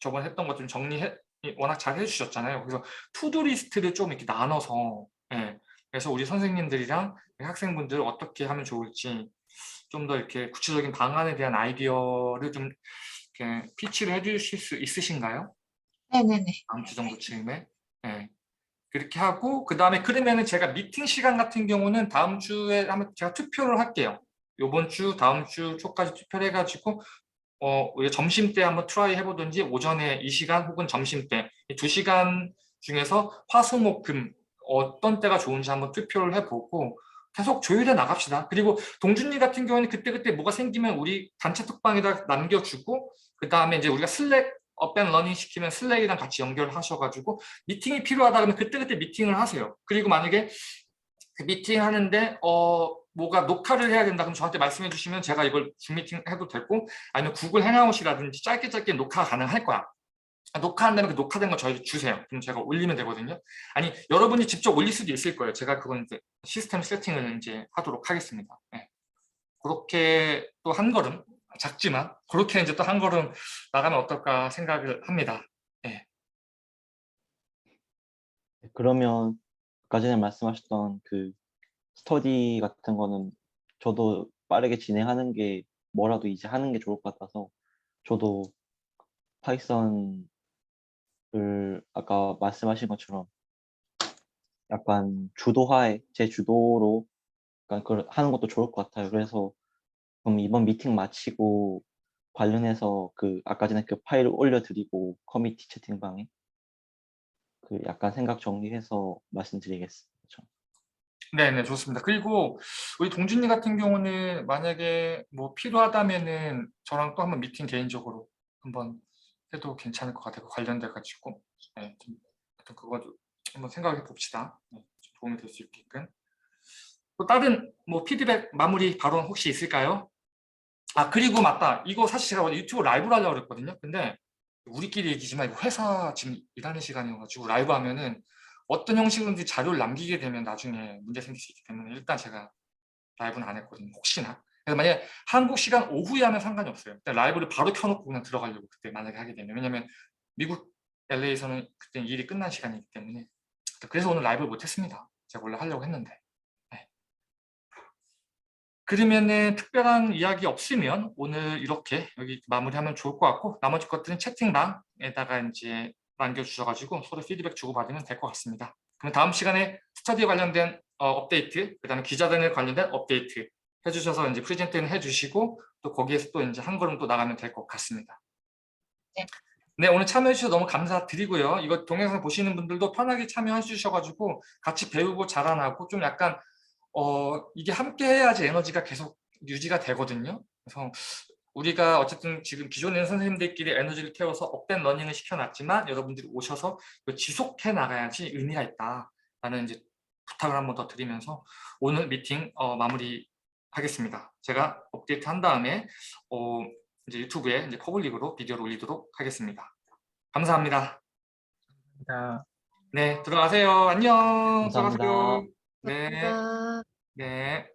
저번에 했던 것 좀 정리해 워낙 잘 해주셨잖아요. 그래서 투두 리스트를 좀 이렇게 나눠서 예. 그래서 우리 선생님들이랑 학생분들 어떻게 하면 좋을지 좀 더 이렇게 구체적인 방안에 대한 아이디어를 좀 이렇게 피치를 해주실 수 있으신가요? 네네네. 다음 주 정도 쯤에. 예. 그렇게 하고 그다음에 그러면은 제가 미팅 시간 같은 경우는 다음 주에 한번 제가 투표를 할게요. 요번 주 다음 주 초까지 투표를 해가지고 우리 점심 때 한번 트라이 해보든지 오전에 이 시간 혹은 점심 때 이 2시간 중에서 화수목금 어떤 때가 좋은지 한번 투표를 해보고 계속 조율해 나갑시다. 그리고 동준님 같은 경우는 그때그때 뭐가 생기면 우리 단체 톡방에다 남겨주고 그 다음에 이제 우리가 슬랙 업앤 러닝 시키면 슬랙이랑 같이 연결하셔가지고 미팅이 필요하다 그러면 그때그때 미팅을 하세요. 그리고 만약에 그 미팅 하는데 뭐가 녹화를 해야 된다 그럼 저한테 말씀해 주시면 제가 이걸 줌 미팅 해도 되고 아니면 구글 행아웃이라든지 짧게 녹화가 가능할 거야. 녹화한다면 그 녹화된 거 저희 주세요. 그럼 제가 올리면 되거든요. 아니 여러분이 직접 올릴 수도 있을 거예요. 제가 그건 이제 시스템 세팅을 이제 하도록 하겠습니다. 네. 그렇게 또 한 걸음 작지만 그렇게 이제 또 한 걸음 나가면 어떨까 생각을 합니다. 네. 그러면 아까 전에 말씀하셨던 그 스터디 같은 거는 저도 빠르게 진행하는 게 뭐라도 이제 하는 게 좋을 것 같아서 저도 파이썬을 아까 말씀하신 것처럼 약간 주도하에 제 주도로 약간 그걸 하는 것도 좋을 것 같아요. 그래서 그럼 이번 미팅 마치고 관련해서 그 아까 전에 그 파일을 올려드리고 커뮤니티 채팅방에 그 약간 생각 정리해서 말씀드리겠습니다. 네네, 좋습니다. 그리고 우리 동준님 같은 경우는 만약에 뭐 필요하다면은 저랑 또 한번 미팅 개인적으로 한번 해도 괜찮을 것 같아요. 관련돼 가지고. 네, 좀 그거 한번 생각해 봅시다. 네, 좀 도움이 될 수 있게끔. 또 다른 뭐 피드백 마무리 발언 혹시 있을까요? 아, 그리고 맞다. 이거 사실 제가 원래 유튜브 라이브로 하려고 그랬거든요. 근데 우리끼리 얘기지만 이거 회사 지금 일하는 시간이어가지고 라이브 하면은 어떤 형식으로든지 자료를 남기게 되면 나중에 문제 생길 수 있기 때문에 일단 제가 라이브는 안 했거든요. 혹시나. 그래서 만약에 한국 시간 오후에 하면 상관이 없어요. 그때 라이브를 바로 켜놓고 그냥 들어가려고 그때 만약에 하게 되면. 왜냐면 미국 LA에서는 그때 일이 끝난 시간이기 때문에. 그래서 오늘 라이브를 못했습니다. 제가 원래 하려고 했는데. 네. 그러면은 특별한 이야기 없으면 오늘 이렇게 여기 마무리하면 좋을 것 같고 나머지 것들은 채팅방에다가 이제 남겨주셔가지고 서로 피드백 주고받으면 될 것 같습니다. 그럼 다음 시간에 스터디에 관련된 업데이트, 그 다음에 기자단에 관련된 업데이트 해주셔서 이제 프레젠테이션 해주시고 또 거기에서 또 이제 한 걸음 또 나가면 될 것 같습니다. 네. 네, 오늘 참여해 주셔서 너무 감사드리고요. 이거 동영상 보시는 분들도 편하게 참여해 주셔가지고 같이 배우고 자라나고 좀 약간 이게 함께 해야지 에너지가 계속 유지가 되거든요. 그래서 우리가 어쨌든 지금 기존에 있는 선생님들끼리 에너지를 태워서 업된 러닝을 시켜놨지만 여러분들이 오셔서 이거 지속해 나가야지 의미가 있다라는 이제 부탁을 한 번 더 드리면서 오늘 미팅 마무리하겠습니다. 제가 업데이트 한 다음에 이제 유튜브에 이제 퍼블릭으로 비디오를 올리도록 하겠습니다. 감사합니다. 네, 들어가세요. 안녕. 감사합니다. 들어가세요. 네, 감사합니다. 네.